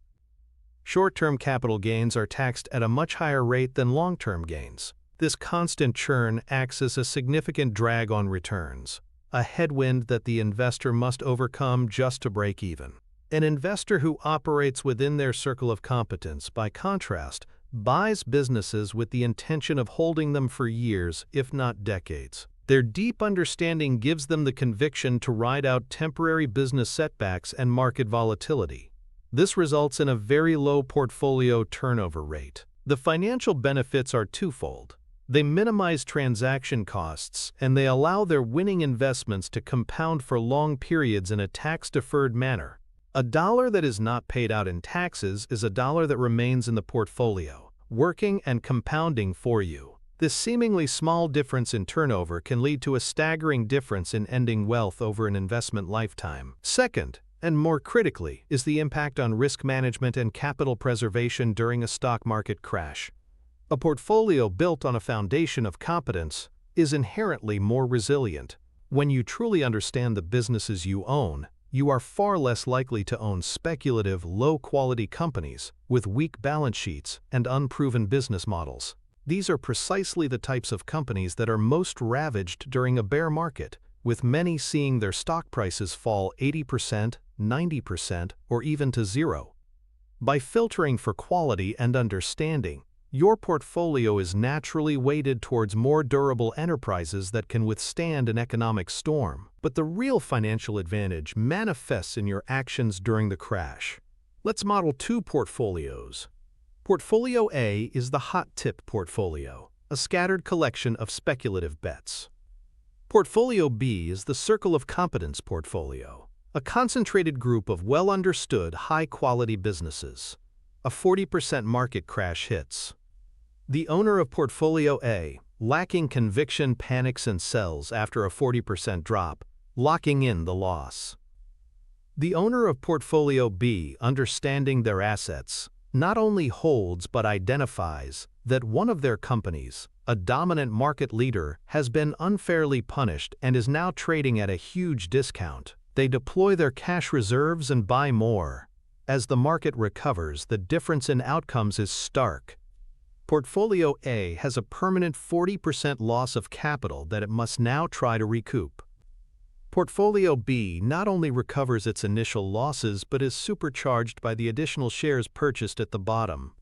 Short-term capital gains are taxed at a much higher rate than long-term gains. This constant churn acts as a significant drag on returns, a headwind that the investor must overcome just to break even. An investor who operates within their circle of competence, by contrast, buys businesses with the intention of holding them for years, if not decades. Their deep understanding gives them the conviction to ride out temporary business setbacks and market volatility. This results in a very low portfolio turnover rate. The financial benefits are twofold. They minimize transaction costs, and they allow their winning investments to compound for long periods in a tax-deferred manner. A dollar that is not paid out in taxes is a dollar that remains in the portfolio, working and compounding for you. This seemingly small difference in turnover can lead to a staggering difference in ending wealth over an investment lifetime. Second, and more critically, is the impact on risk management and capital preservation during a stock market crash. A portfolio built on a foundation of competence is inherently more resilient. When you truly understand the businesses you own, you are far less likely to own speculative, low-quality companies with weak balance sheets and unproven business models. These are precisely the types of companies that are most ravaged during a bear market, with many seeing their stock prices fall 80%, 90%, or even to zero. By filtering for quality and understanding, your portfolio is naturally weighted towards more durable enterprises that can withstand an economic storm. But the real financial advantage manifests in your actions during the crash. Let's model two portfolios. Portfolio A is the hot tip portfolio, a scattered collection of speculative bets. Portfolio B is the circle of competence portfolio, a concentrated group of well-understood, high-quality businesses. A 40% market crash hits. The owner of Portfolio A, lacking conviction, panics and sells after a 40% drop, locking in the loss. The owner of Portfolio B, understanding their assets, not only holds but identifies that one of their companies, a dominant market leader, has been unfairly punished and is now trading at a huge discount. They deploy their cash reserves and buy more. As the market recovers, the difference in outcomes is stark. Portfolio A has a permanent 40% loss of capital that it must now try to recoup. Portfolio B not only recovers its initial losses but is supercharged by the additional shares purchased at the bottom.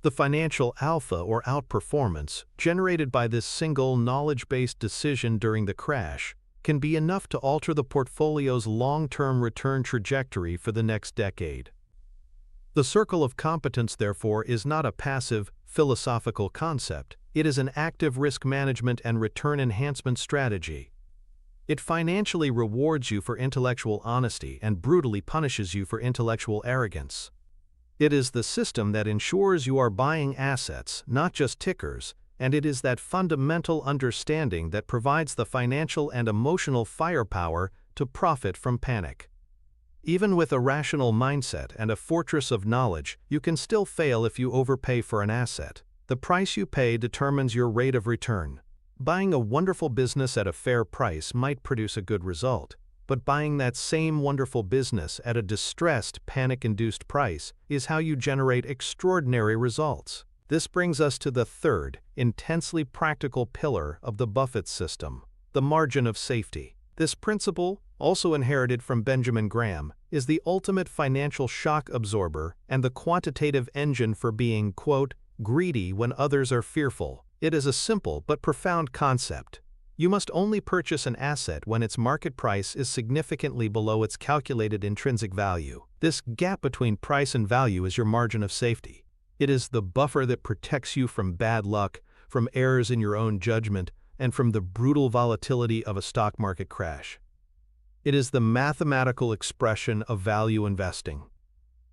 The financial alpha or outperformance generated by this single knowledge-based decision during the crash can be enough to alter the portfolio's long-term return trajectory for the next decade. The circle of competence, therefore, is not a passive, philosophical concept. It is an active risk management and return enhancement strategy. It financially rewards you for intellectual honesty and brutally punishes you for intellectual arrogance. It is the system that ensures you are buying assets, not just tickers, and it is that fundamental understanding that provides the financial and emotional firepower to profit from panic. Even with a rational mindset and a fortress of knowledge, you can still fail if you overpay for an asset. The price you pay determines your rate of return. Buying a wonderful business at a fair price might produce a good result, but buying that same wonderful business at a distressed, panic-induced price is how you generate extraordinary results. This brings us to the third, intensely practical pillar of the Buffett system, the margin of safety. This principle, also inherited from Benjamin Graham, is the ultimate financial shock absorber and the quantitative engine for being, quote, greedy when others are fearful. It is a simple but profound concept. You must only purchase an asset when its market price is significantly below its calculated intrinsic value. This gap between price and value is your margin of safety. It is the buffer that protects you from bad luck, from errors in your own judgment, and from the brutal volatility of a stock market crash. It is the mathematical expression of value investing.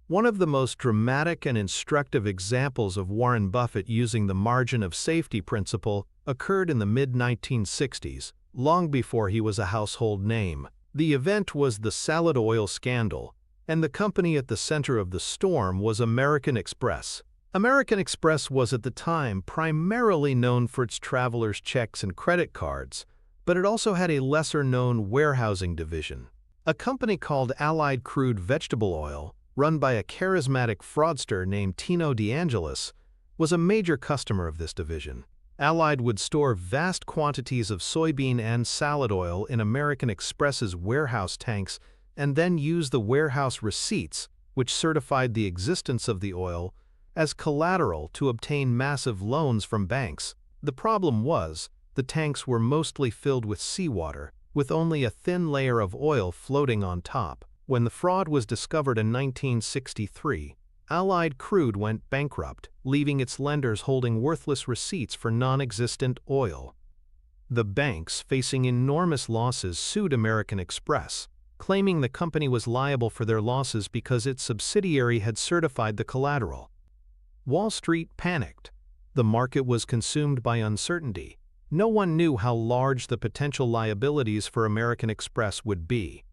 One of the most dramatic and instructive examples of Warren Buffett using the margin of safety principle occurred in the mid-1960s, long before he was a household name. The event was the Salad Oil scandal, and the company at the center of the storm was American Express. American Express was at the time primarily known for its travelers' checks and credit cards, but it also had a lesser-known warehousing division. A company called Allied Crude Vegetable Oil, run by a charismatic fraudster named Tino DeAngelis, was a major customer of this division. Allied would store vast quantities of soybean and salad oil in American Express's warehouse tanks and then use the warehouse receipts, which certified the existence of the oil, as collateral to obtain massive loans from banks. The problem was, the tanks were mostly filled with seawater, with only a thin layer of oil floating on top. When the fraud was discovered in 1963, Allied Crude went bankrupt, leaving its lenders holding worthless receipts for non-existent oil. The banks, facing enormous losses, sued American Express, claiming the company was liable for their losses because its subsidiary had certified the collateral. Wall Street panicked. The market was consumed by uncertainty. No one knew how large the potential liabilities for American Express would be.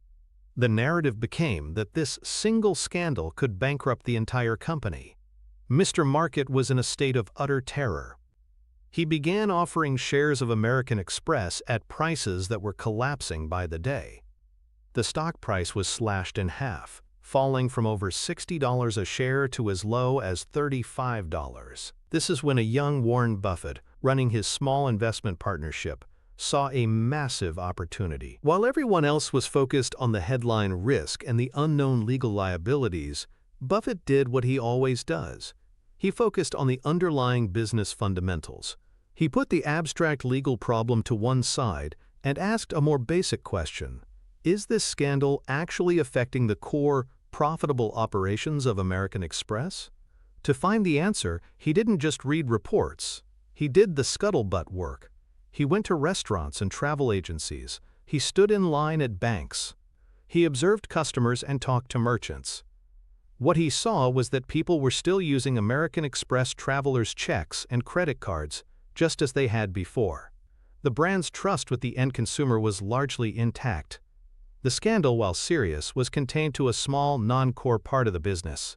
The narrative became that this single scandal could bankrupt the entire company. Mr. Market was in a state of utter terror. He began offering shares of American Express at prices that were collapsing by the day. The stock price was slashed in half, falling from over $60 a share to as low as $35. This is when a young Warren Buffett, running his small investment partnership, saw a massive opportunity. While everyone else was focused on the headline risk and the unknown legal liabilities, Buffett did what he always does. He focused on the underlying business fundamentals. He put the abstract legal problem to one side and asked a more basic question: is this scandal actually affecting the core, profitable operations of American Express? To find the answer, he didn't just read reports. He did the scuttlebutt work. He went to restaurants and travel agencies. He stood in line at banks. He observed customers and talked to merchants. What he saw was that people were still using American Express travelers' checks and credit cards, just as they had before. The brand's trust with the end consumer was largely intact. The scandal, while serious, was contained to a small, non-core part of the business.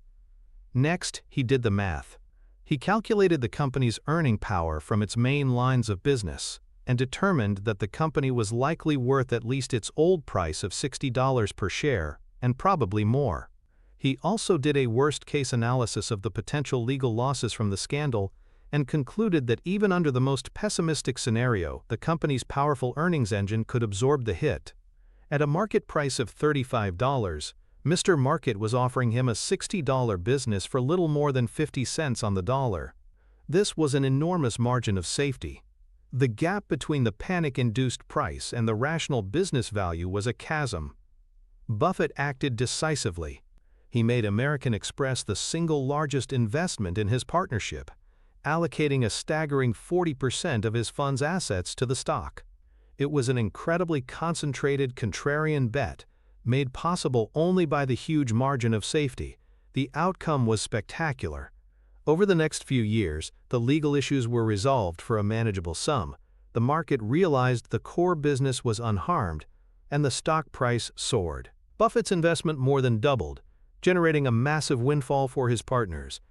Next, he did the math. He calculated the company's earning power from its main lines of business and determined that the company was likely worth at least its old price of $60 per share, and probably more. He also did a worst-case analysis of the potential legal losses from the scandal and concluded that even under the most pessimistic scenario, the company's powerful earnings engine could absorb the hit. At a market price of $35, Mr. Market was offering him a $60 business for little more than 50 cents on the dollar. This was an enormous margin of safety. The gap between the panic-induced price and the rational business value was a chasm. Buffett acted decisively. He made American Express the single largest investment in his partnership, allocating a staggering 40% of his fund's assets to the stock. It was an incredibly concentrated, contrarian bet, made possible only by the huge margin of safety. The outcome was spectacular. Over the next few years, the legal issues were resolved for a manageable sum. The market realized the core business was unharmed, and the stock price soared. Buffett's investment more than doubled, generating a massive windfall for his partners.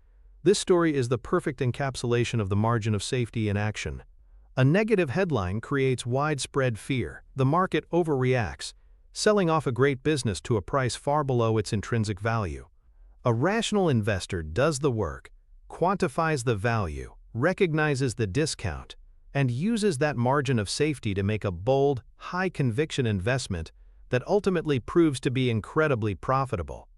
This story is the perfect encapsulation of the margin of safety in action. A negative headline creates widespread fear. The market overreacts, selling off a great business to a price far below its intrinsic value. A rational investor does the work, quantifies the value, recognizes the discount, and uses that margin of safety to make a bold, high-conviction investment that ultimately proves to be incredibly profitable.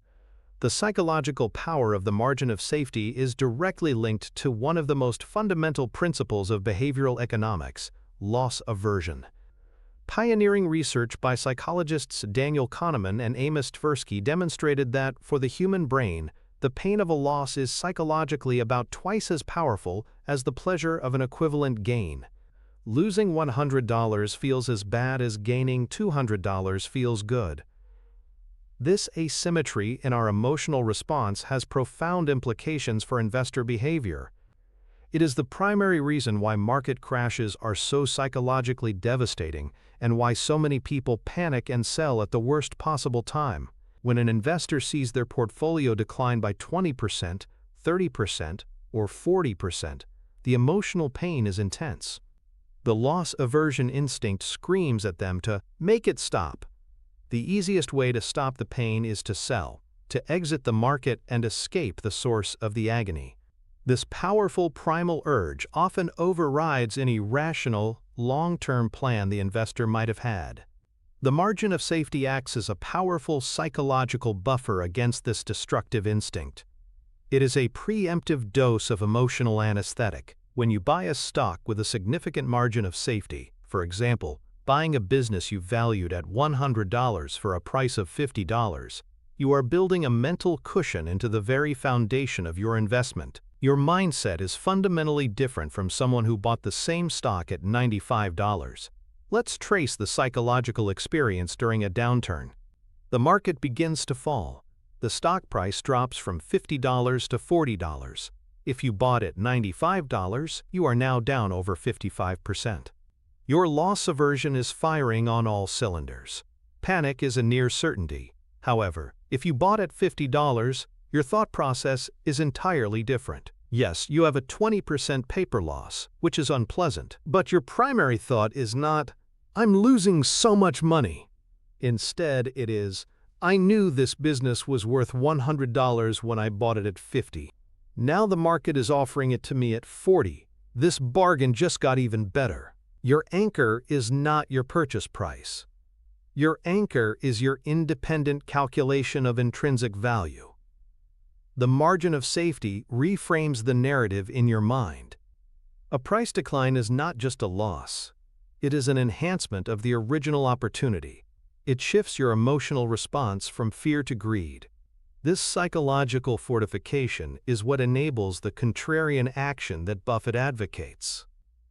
The psychological power of the margin of safety is directly linked to one of the most fundamental principles of behavioral economics: loss aversion. Pioneering research by psychologists Daniel Kahneman and Amos Tversky demonstrated that, for the human brain, the pain of a loss is psychologically about twice as powerful as the pleasure of an equivalent gain. Losing $100 feels as bad as gaining $200 feels good. This asymmetry in our emotional response has profound implications for investor behavior. It is the primary reason why market crashes are so psychologically devastating and why so many people panic and sell at the worst possible time. When an investor sees their portfolio decline by 20%, 30%, or 40%, the emotional pain is intense. The loss aversion instinct screams at them to make it stop. The easiest way to stop the pain is to sell, to exit the market and escape the source of the agony. This powerful primal urge often overrides any rational, long-term plan the investor might have had. The margin of safety acts as a powerful psychological buffer against this destructive instinct. It is a preemptive dose of emotional anesthetic. When you buy a stock with a significant margin of safety, for example, buying a business you valued at $100 for a price of $50, you are building a mental cushion into the very foundation of your investment. Your mindset is fundamentally different from someone who bought the same stock at $95. Let's trace the psychological experience during a downturn. The market begins to fall. The stock price drops from $50 to $40. If you bought at $95, you are now down over 55%. Your loss aversion is firing on all cylinders. Panic is a near certainty. However, if you bought at $50, your thought process is entirely different. Yes, you have a 20% paper loss, which is unpleasant, but your primary thought is not, "I'm losing so much money." Instead, it is, "I knew this business was worth $100 when I bought it at $50. Now the market is offering it to me at $40. This bargain just got even better." Your anchor is not your purchase price. Your anchor is your independent calculation of intrinsic value. The margin of safety reframes the narrative in your mind. A price decline is not just a loss. It is an enhancement of the original opportunity. It shifts your emotional response from fear to greed. This psychological fortification is what enables the contrarian action that Buffett advocates.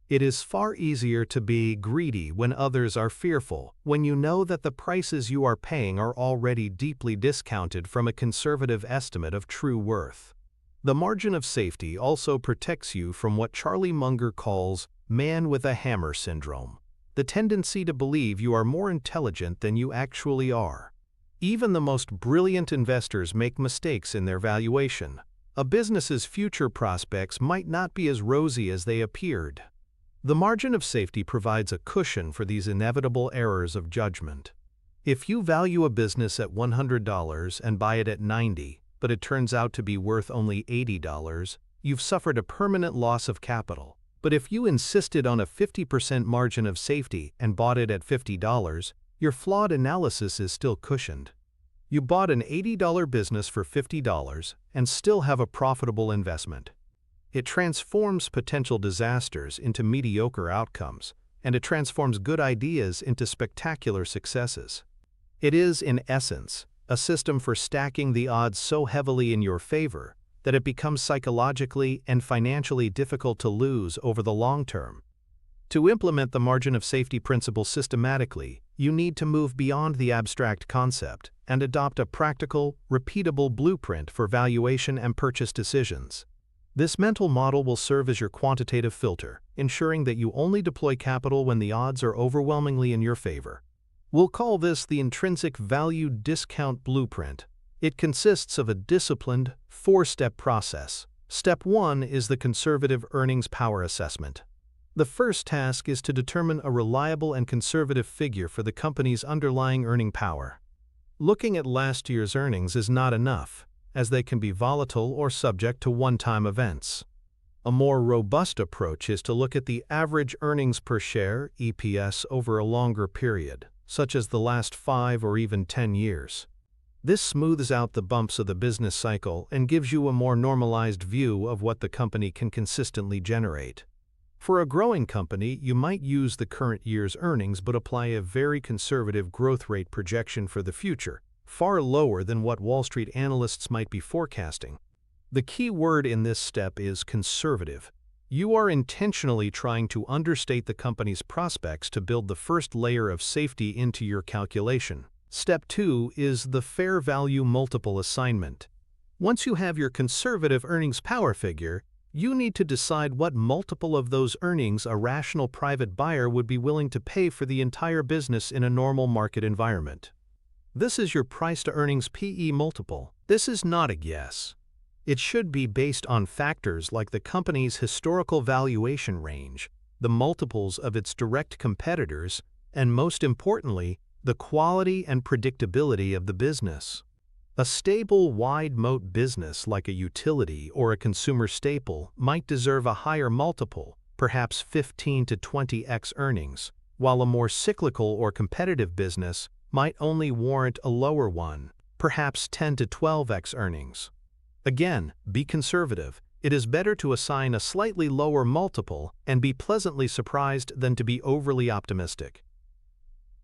It is far easier to be greedy when others are fearful, when you know that the prices you are paying are already deeply discounted from a conservative estimate of true worth. The margin of safety also protects you from what Charlie Munger calls man with a hammer syndrome, the tendency to believe you are more intelligent than you actually are. Even the most brilliant investors make mistakes in their valuation. A business's future prospects might not be as rosy as they appeared. The margin of safety provides a cushion for these inevitable errors of judgment. If you value a business at $100 and buy it at $90, but it turns out to be worth only $80, you've suffered a permanent loss of capital. But if you insisted on a 50% margin of safety and bought it at $50, your flawed analysis is still cushioned. You bought an $80 business for $50 and still have a profitable investment. It transforms potential disasters into mediocre outcomes, and it transforms good ideas into spectacular successes. It is, in essence, a system for stacking the odds so heavily in your favor that it becomes psychologically and financially difficult to lose over the long term. To implement the margin of safety principle systematically, you need to move beyond the abstract concept and adopt a practical, repeatable blueprint for valuation and purchase decisions. This mental model will serve as your quantitative filter, ensuring that you only deploy capital when the odds are overwhelmingly in your favor. We'll call this the intrinsic value discount blueprint. It consists of a disciplined, four-step process. Step 1 is the conservative earnings power assessment. The first task is to determine a reliable and conservative figure for the company's underlying earning power. Looking at last year's earnings is not enough, as they can be volatile or subject to one-time events. A more robust approach is to look at the average earnings per share (EPS) over a longer period, such as the last 5 or even 10 years. This smooths out the bumps of the business cycle and gives you a more normalized view of what the company can consistently generate. For a growing company, you might use the current year's earnings but apply a very conservative growth rate projection for the future, far lower than what Wall Street analysts might be forecasting. The key word in this step is conservative. You are intentionally trying to understate the company's prospects to build the first layer of safety into your calculation. Step 2 is the fair value multiple assignment. Once you have your conservative earnings power figure, you need to decide what multiple of those earnings a rational private buyer would be willing to pay for the entire business in a normal market environment. This is your price-to-earnings PE multiple. This is not a guess. It should be based on factors like the company's historical valuation range, the multiples of its direct competitors, and most importantly, the quality and predictability of the business. A stable, wide-moat business like a utility or a consumer staple might deserve a higher multiple, perhaps 15 to 20x earnings, while a more cyclical or competitive business might only warrant a lower one, perhaps 10 to 12x earnings. Again, be conservative. It is better to assign a slightly lower multiple and be pleasantly surprised than to be overly optimistic.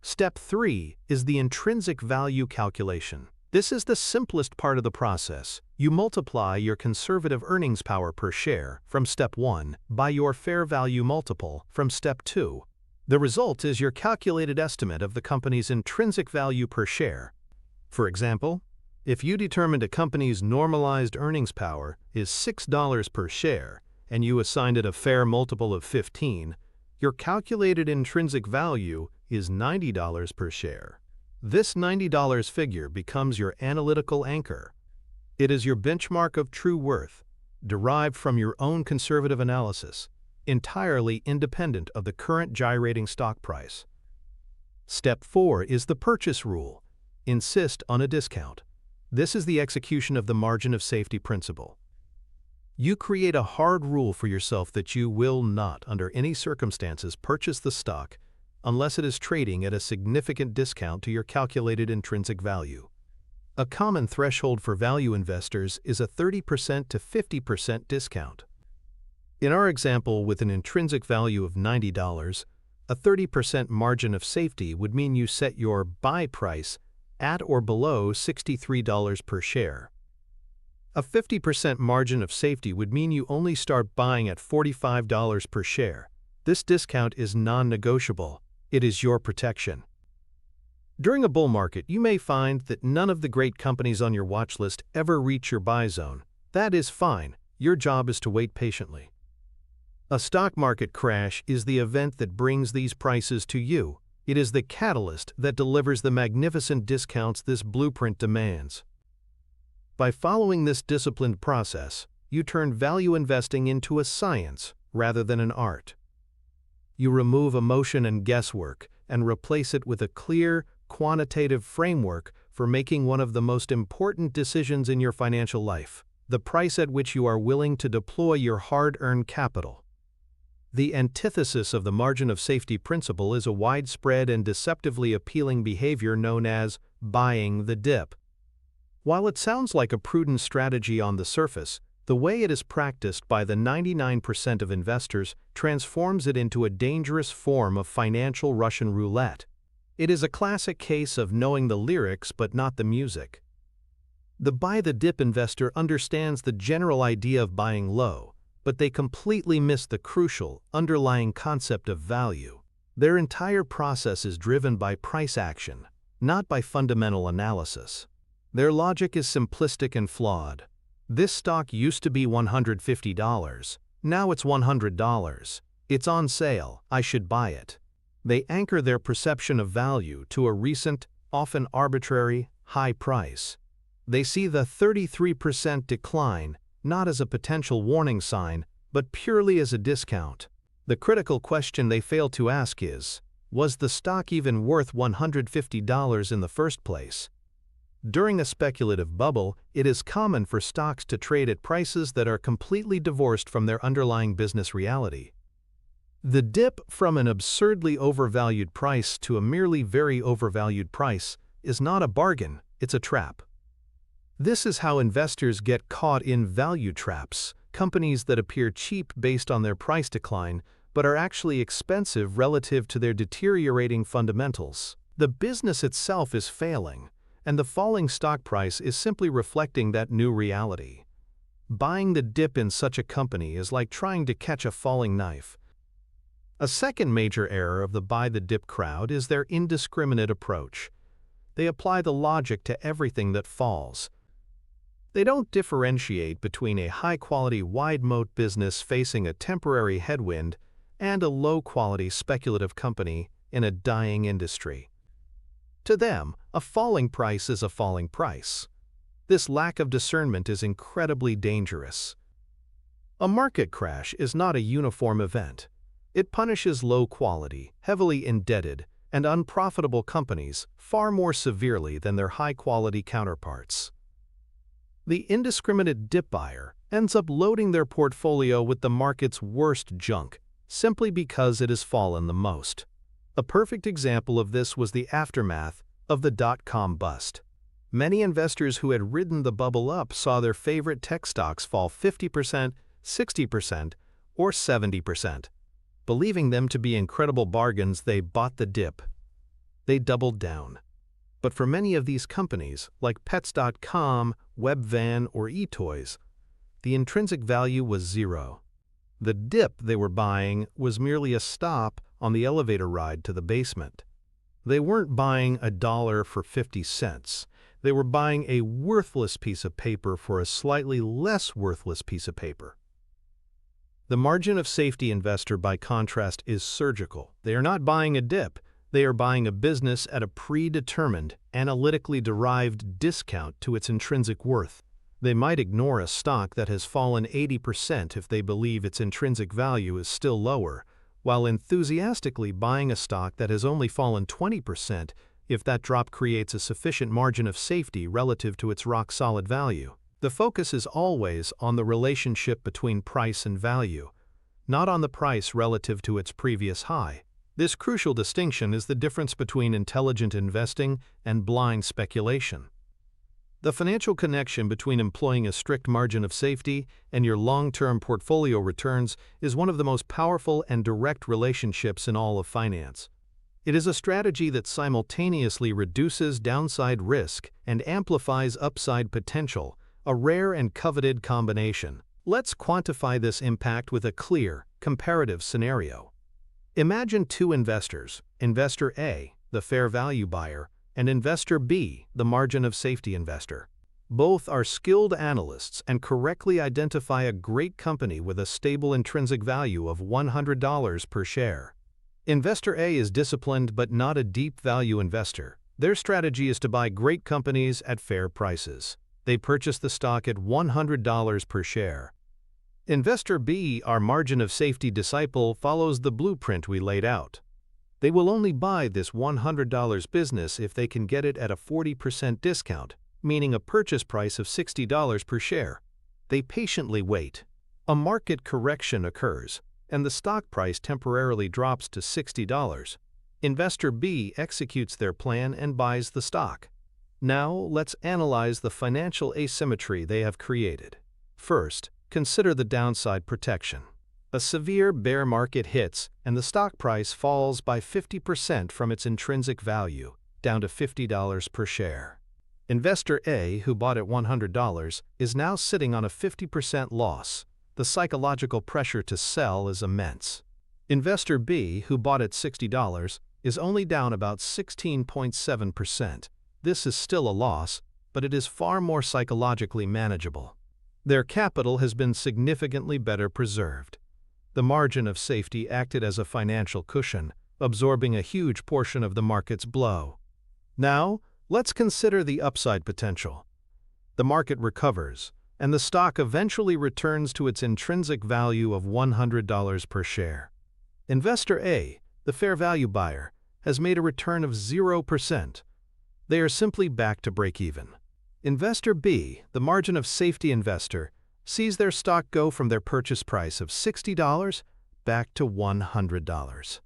Step 3 is the intrinsic value calculation. This is the simplest part of the process. You multiply your conservative earnings power per share from Step 1 by your fair value multiple from Step 2. The result is your calculated estimate of the company's intrinsic value per share. For example, if you determined a company's normalized earnings power is $6 per share and you assigned it a fair multiple of 15, your calculated intrinsic value is $90 per share. This $90 figure becomes your analytical anchor. It is your benchmark of true worth, derived from your own conservative analysis, entirely independent of the current gyrating stock price. Step 4 is the purchase rule. Insist on a discount. This is the execution of the margin of safety principle. You create a hard rule for yourself that you will not, under any circumstances, purchase the stock unless it is trading at a significant discount to your calculated intrinsic value. A common threshold for value investors is a 30% to 50% discount. In our example, with an intrinsic value of $90, a 30% margin of safety would mean you set your buy price at or below $63 per share. A 50% margin of safety would mean you only start buying at $45 per share. This discount is non-negotiable. It is your protection. During a bull market, you may find that none of the great companies on your watch list ever reach your buy zone. That is fine. Your job is to wait patiently. A stock market crash is the event that brings these prices to you. It is the catalyst that delivers the magnificent discounts this blueprint demands. By following this disciplined process, you turn value investing into a science rather than an art. You remove emotion and guesswork and replace it with a clear, quantitative framework for making one of the most important decisions in your financial life, the price at which you are willing to deploy your hard-earned capital. The antithesis of the margin of safety principle is a widespread and deceptively appealing behavior known as buying the dip. While it sounds like a prudent strategy on the surface, the way it is practiced by the 99% of investors transforms it into a dangerous form of financial Russian roulette. It is a classic case of knowing the lyrics but not the music. The buy-the-dip investor understands the general idea of buying low, but they completely miss the crucial, underlying concept of value. Their entire process is driven by price action, not by fundamental analysis. Their logic is simplistic and flawed. This stock used to be $150. Now it's $100. It's on sale. I should buy it. They anchor their perception of value to a recent, often arbitrary, high price. They see the 33% decline not as a potential warning sign, but purely as a discount. The critical question they fail to ask is, was the stock even worth $150 in the first place? During a speculative bubble, it is common for stocks to trade at prices that are completely divorced from their underlying business reality. The dip from an absurdly overvalued price to a merely very overvalued price is not a bargain, it's a trap. This is how investors get caught in value traps, companies that appear cheap based on their price decline, but are actually expensive relative to their deteriorating fundamentals. The business itself is failing, and the falling stock price is simply reflecting that new reality. Buying the dip in such a company is like trying to catch a falling knife. A second major error of the buy the dip crowd is their indiscriminate approach. They apply the logic to everything that falls. They don't differentiate between a high-quality wide-moat business facing a temporary headwind and a low-quality speculative company in a dying industry. To them, a falling price is a falling price. This lack of discernment is incredibly dangerous. A market crash is not a uniform event. It punishes low-quality, heavily indebted, and unprofitable companies far more severely than their high-quality counterparts. The indiscriminate dip buyer ends up loading their portfolio with the market's worst junk simply because it has fallen the most. A perfect example of this was the aftermath of the dot-com bust. Many investors who had ridden the bubble up saw their favorite tech stocks fall 50%, 60%, or 70%. Believing them to be incredible bargains, they bought the dip. They doubled down. But for many of these companies, like Pets.com, Webvan, or eToys, the intrinsic value was zero. The dip they were buying was merely a stop on the elevator ride to the basement. They weren't buying $1 for 50 cents. They were buying a worthless piece of paper for a slightly less worthless piece of paper. The margin of safety investor, by contrast, is surgical. They are not buying a dip. They are buying a business at a predetermined, analytically derived discount to its intrinsic worth. They might ignore a stock that has fallen 80% if they believe its intrinsic value is still lower, while enthusiastically buying a stock that has only fallen 20% if that drop creates a sufficient margin of safety relative to its rock-solid value. The focus is always on the relationship between price and value, not on the price relative to its previous high. This crucial distinction is the difference between intelligent investing and blind speculation. The financial connection between employing a strict margin of safety and your long-term portfolio returns is one of the most powerful and direct relationships in all of finance. It is a strategy that simultaneously reduces downside risk and amplifies upside potential, a rare and coveted combination. Let's quantify this impact with a clear, comparative scenario. Imagine two investors, Investor A, the fair value buyer, and Investor B, the margin of safety investor. Both are skilled analysts and correctly identify a great company with a stable intrinsic value of $100 per share. Investor A is disciplined but not a deep value investor. Their strategy is to buy great companies at fair prices. They purchase the stock at $100 per share. Investor B, our margin of safety disciple, follows the blueprint we laid out. They will only buy this $100 business if they can get it at a 40% discount, meaning a purchase price of $60 per share. They patiently wait. A market correction occurs, and the stock price temporarily drops to $60. Investor B executes their plan and buys the stock. Now, let's analyze the financial asymmetry they have created. First, consider the downside protection. A severe bear market hits, and the stock price falls by 50% from its intrinsic value, down to $50 per share. Investor A, who bought at $100, is now sitting on a 50% loss. The psychological pressure to sell is immense. Investor B, who bought at $60, is only down about 16.7%. This is still a loss, but it is far more psychologically manageable. Their capital has been significantly better preserved. The margin of safety acted as a financial cushion, absorbing a huge portion of the market's blow. Now, let's consider the upside potential. The market recovers, and the stock eventually returns to its intrinsic value of $100 per share. Investor A, the fair value buyer, has made a return of 0%. They are simply back to break even. Investor B, the margin of safety investor, sees their stock go from their purchase price of $60 back to $100.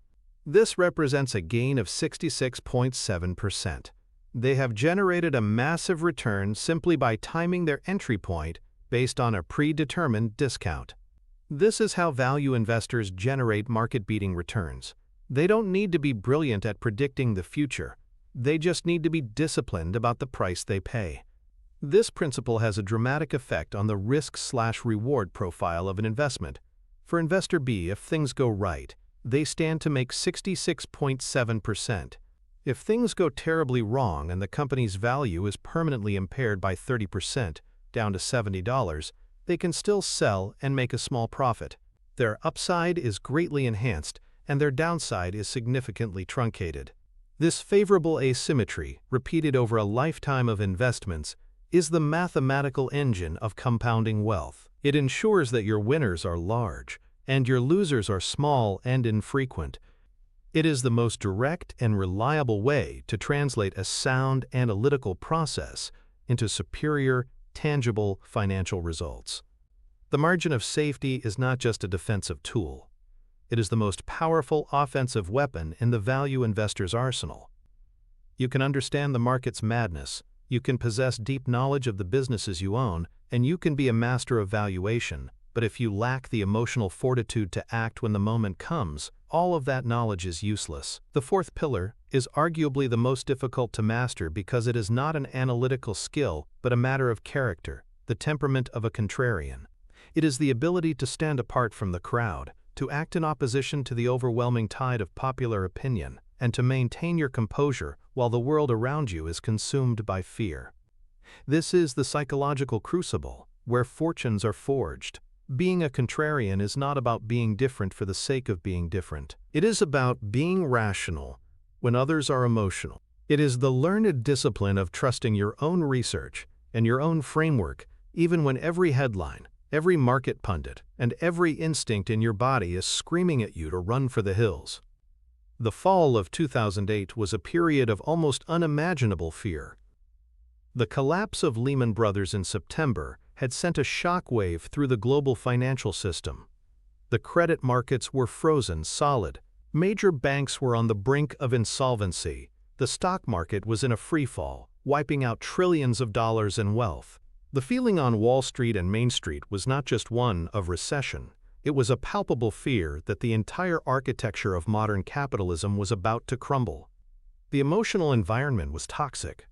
This represents a gain of 66.7%. They have generated a massive return simply by timing their entry point based on a predetermined discount. This is how value investors generate market-beating returns. They don't need to be brilliant at predicting the future. They just need to be disciplined about the price they pay. This principle has a dramatic effect on the risk/reward profile of an investment. For investor B, if things go right, they stand to make 66.7%. If things go terribly wrong and the company's value is permanently impaired by 30%, down to $70, they can still sell and make a small profit. Their upside is greatly enhanced and their downside is significantly truncated. This favorable asymmetry, repeated over a lifetime of investments, is the mathematical engine of compounding wealth. It ensures that your winners are large and your losers are small and infrequent. It is the most direct and reliable way to translate a sound analytical process into superior, tangible financial results. The margin of safety is not just a defensive tool. It is the most powerful offensive weapon in the value investor's arsenal. You can understand the market's madness, you can possess deep knowledge of the businesses you own, and you can be a master of valuation, but if you lack the emotional fortitude to act when the moment comes, all of that knowledge is useless. The fourth pillar is arguably the most difficult to master because it is not an analytical skill, but a matter of character, the temperament of a contrarian. It is the ability to stand apart from the crowd, to act in opposition to the overwhelming tide of popular opinion, and to maintain your composure while the world around you is consumed by fear. This is the psychological crucible, where fortunes are forged. Being a contrarian is not about being different for the sake of being different. It is about being rational when others are emotional. It is the learned discipline of trusting your own research and your own framework, even when every headline, every market pundit, and every instinct in your body is screaming at you to run for the hills. The fall of 2008 was a period of almost unimaginable fear. The collapse of Lehman Brothers in September had sent a shockwave through the global financial system. The credit markets were frozen solid. Major banks were on the brink of insolvency. The stock market was in a freefall, wiping out trillions of dollars in wealth. The feeling on Wall Street and Main Street was not just one of recession. It was a palpable fear that the entire architecture of modern capitalism was about to crumble. The emotional environment was toxic.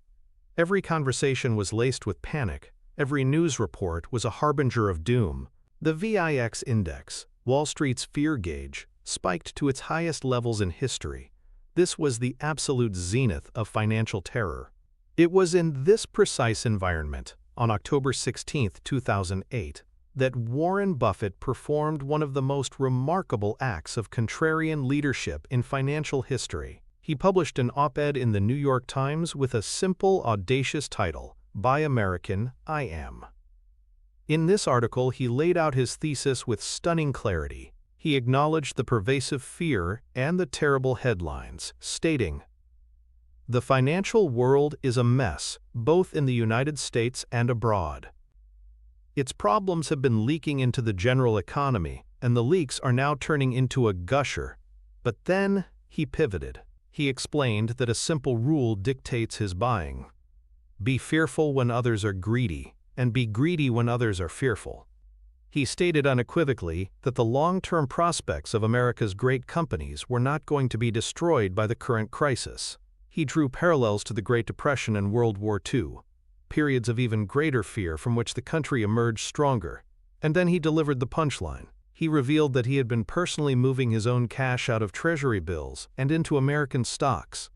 Every conversation was laced with panic. Every news report was a harbinger of doom. The VIX index, Wall Street's fear gauge, spiked to its highest levels in history. This was the absolute zenith of financial terror. It was in this precise environment, on October 16, 2008, that Warren Buffett performed one of the most remarkable acts of contrarian leadership in financial history. He published an op-ed in the New York Times with a simple, audacious title, "Buy American, I Am." In this article, he laid out his thesis with stunning clarity. He acknowledged the pervasive fear and the terrible headlines, stating, "The financial world is a mess, both in the United States and abroad. Its problems have been leaking into the general economy, and the leaks are now turning into a gusher." But then he pivoted. He explained that a simple rule dictates his buying. Be fearful when others are greedy, and be greedy when others are fearful. He stated unequivocally that the long-term prospects of America's great companies were not going to be destroyed by the current crisis. He drew parallels to the Great Depression and World War II, periods of even greater fear from which the country emerged stronger. And then he delivered the punchline. He revealed that he had been personally moving his own cash out of Treasury bills and into American stocks.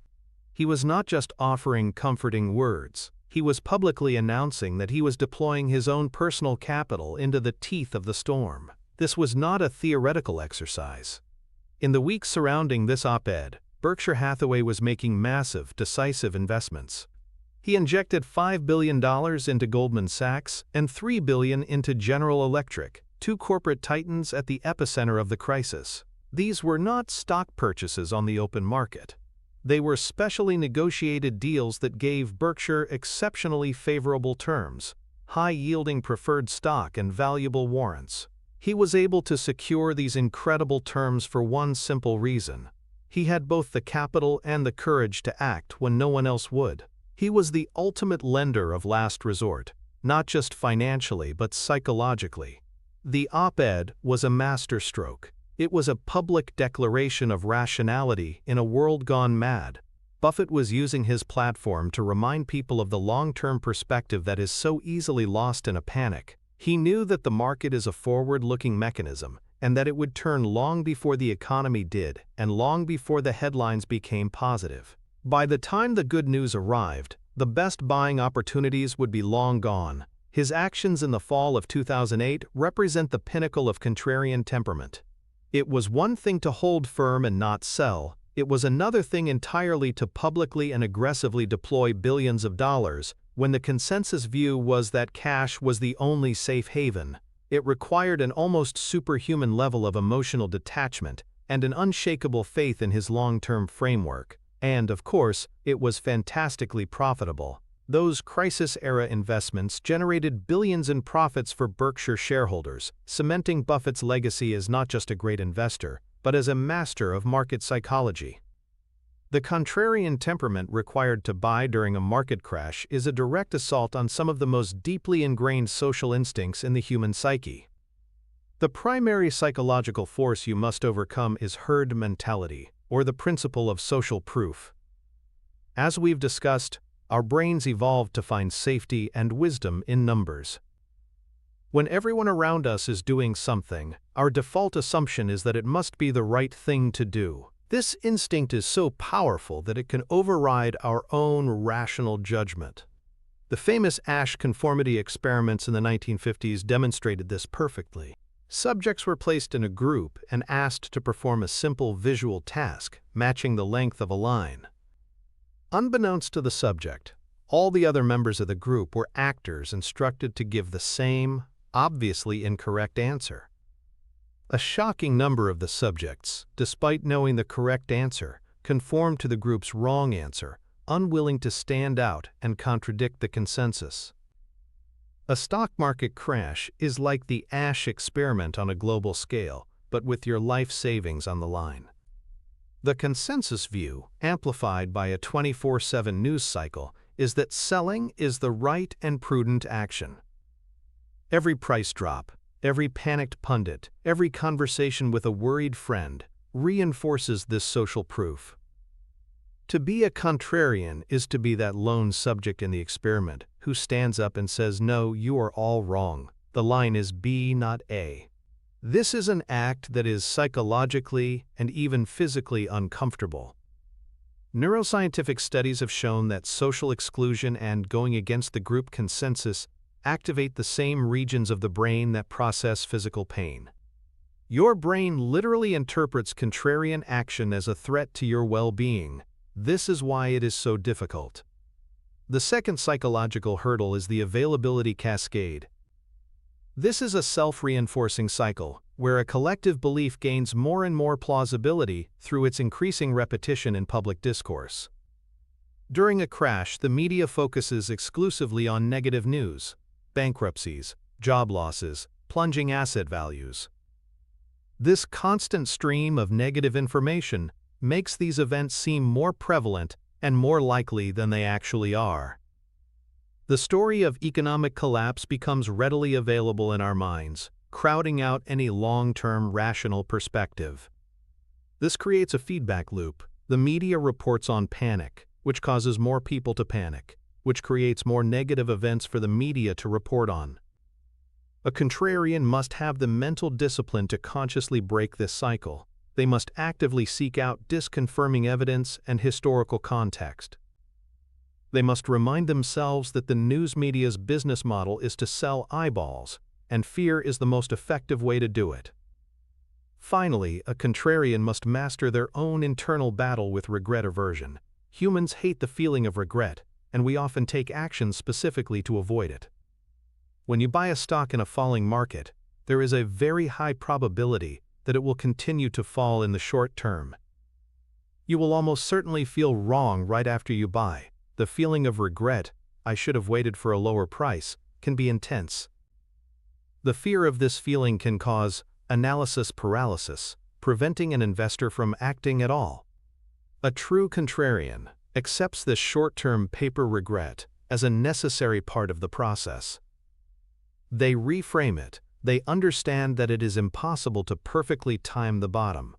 He was not just offering comforting words. He was publicly announcing that he was deploying his own personal capital into the teeth of the storm. This was not a theoretical exercise. In the weeks surrounding this op-ed, Berkshire Hathaway was making massive, decisive investments. He injected $5 billion into Goldman Sachs and $3 billion into General Electric, two corporate titans at the epicenter of the crisis. These were not stock purchases on the open market. They were specially negotiated deals that gave Berkshire exceptionally favorable terms, high-yielding preferred stock and valuable warrants. He was able to secure these incredible terms for one simple reason. He had both the capital and the courage to act when no one else would. He was the ultimate lender of last resort, not just financially but psychologically. The op-ed was a masterstroke. It was a public declaration of rationality in a world gone mad. Buffett was using his platform to remind people of the long-term perspective that is so easily lost in a panic. He knew that the market is a forward-looking mechanism, and that it would turn long before the economy did, and long before the headlines became positive. By the time the good news arrived, the best buying opportunities would be long gone. His actions in the fall of 2008 represent the pinnacle of contrarian temperament. It was one thing to hold firm and not sell. It was another thing entirely to publicly and aggressively deploy billions of dollars when the consensus view was that cash was the only safe haven. It required an almost superhuman level of emotional detachment and an unshakable faith in his long-term framework. And, of course, it was fantastically profitable. Those crisis-era investments generated billions in profits for Berkshire shareholders, cementing Buffett's legacy as not just a great investor, but as a master of market psychology. The contrarian temperament required to buy during a market crash is a direct assault on some of the most deeply ingrained social instincts in the human psyche. The primary psychological force you must overcome is herd mentality, or the principle of social proof. As we've discussed, our brains evolved to find safety and wisdom in numbers. When everyone around us is doing something, our default assumption is that it must be the right thing to do. This instinct is so powerful that it can override our own rational judgment. The famous Asch conformity experiments in the 1950s demonstrated this perfectly. Subjects were placed in a group and asked to perform a simple visual task, matching the length of a line. Unbeknownst to the subject, all the other members of the group were actors instructed to give the same, obviously incorrect answer. A shocking number of the subjects, despite knowing the correct answer, conformed to the group's wrong answer, unwilling to stand out and contradict the consensus. A stock market crash is like the Asch experiment on a global scale, but with your life savings on the line. The consensus view, amplified by a 24/7 news cycle, is that selling is the right and prudent action. Every price drop, every panicked pundit, every conversation with a worried friend reinforces this social proof. To be a contrarian is to be that lone subject in the experiment who stands up and says, "No, you are all wrong. The line is B, not A." This is an act that is psychologically and even physically uncomfortable. Neuroscientific studies have shown that social exclusion and going against the group consensus activate the same regions of the brain that process physical pain. Your brain literally interprets contrarian action as a threat to your well-being. This is why it is so difficult. The second psychological hurdle is the availability cascade. This is a self-reinforcing cycle, where a collective belief gains more and more plausibility through its increasing repetition in public discourse. During a crash, the media focuses exclusively on negative news: bankruptcies, job losses, plunging asset values. This constant stream of negative information makes these events seem more prevalent and more likely than they actually are. The story of economic collapse becomes readily available in our minds, crowding out any long-term rational perspective. This creates a feedback loop. The media reports on panic, which causes more people to panic, which creates more negative events for the media to report on. A contrarian must have the mental discipline to consciously break this cycle. They must actively seek out disconfirming evidence and historical context. They must remind themselves that the news media's business model is to sell eyeballs, and fear is the most effective way to do it. Finally, a contrarian must master their own internal battle with regret aversion. Humans hate the feeling of regret, and we often take action specifically to avoid it. When you buy a stock in a falling market, there is a very high probability that it will continue to fall in the short term. You will almost certainly feel wrong right after you buy. The feeling of regret, "I should have waited for a lower price," can be intense. The fear of this feeling can cause analysis paralysis, preventing an investor from acting at all. A true contrarian accepts this short-term paper regret as a necessary part of the process. They reframe it. They understand that it is impossible to perfectly time the bottom.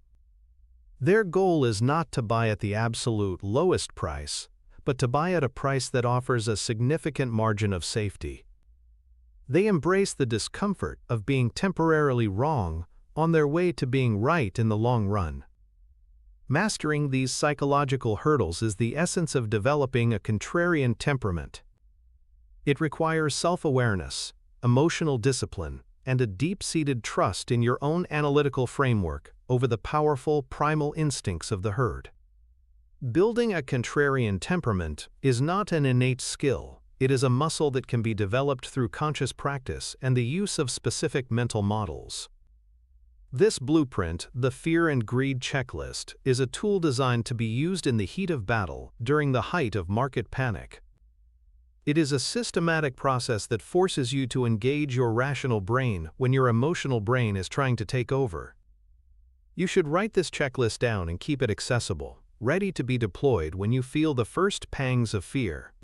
Their goal is not to buy at the absolute lowest price, but to buy at a price that offers a significant margin of safety. They embrace the discomfort of being temporarily wrong on their way to being right in the long run. Mastering these psychological hurdles is the essence of developing a contrarian temperament. It requires self-awareness, emotional discipline, and a deep-seated trust in your own analytical framework over the powerful primal instincts of the herd. Building a contrarian temperament is not an innate skill. It is a muscle that can be developed through conscious practice and the use of specific mental models. This blueprint, the Fear and Greed Checklist, is a tool designed to be used in the heat of battle during the height of market panic. It is a systematic process that forces you to engage your rational brain when your emotional brain is trying to take over. You should write this checklist down and keep it accessible, ready to be deployed when you feel the first pangs of fear.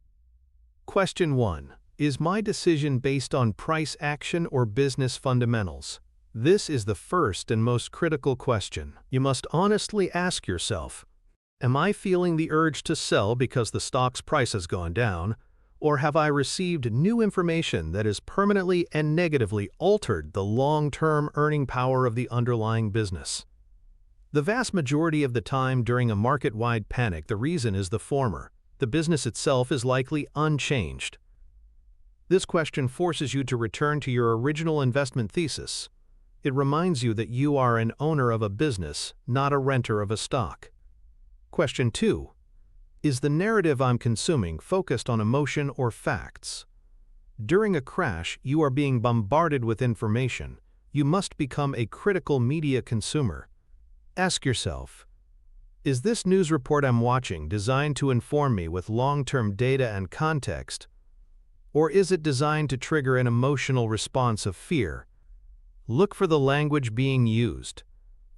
Question 1. Is my decision based on price action or business fundamentals? This is the first and most critical question. You must honestly ask yourself, am I feeling the urge to sell because the stock's price has gone down, or have I received new information that has permanently and negatively altered the long-term earning power of the underlying business? The vast majority of the time during a market-wide panic, the reason is the former. The business itself is likely unchanged. This question forces you to return to your original investment thesis. It reminds you that you are an owner of a business, not a renter of a stock. Question 2. Is the narrative I'm consuming focused on emotion or facts? During a crash, you are being bombarded with information. You must become a critical media consumer. Ask yourself, is this news report I'm watching designed to inform me with long-term data and context, or is it designed to trigger an emotional response of fear? Look for the language being used.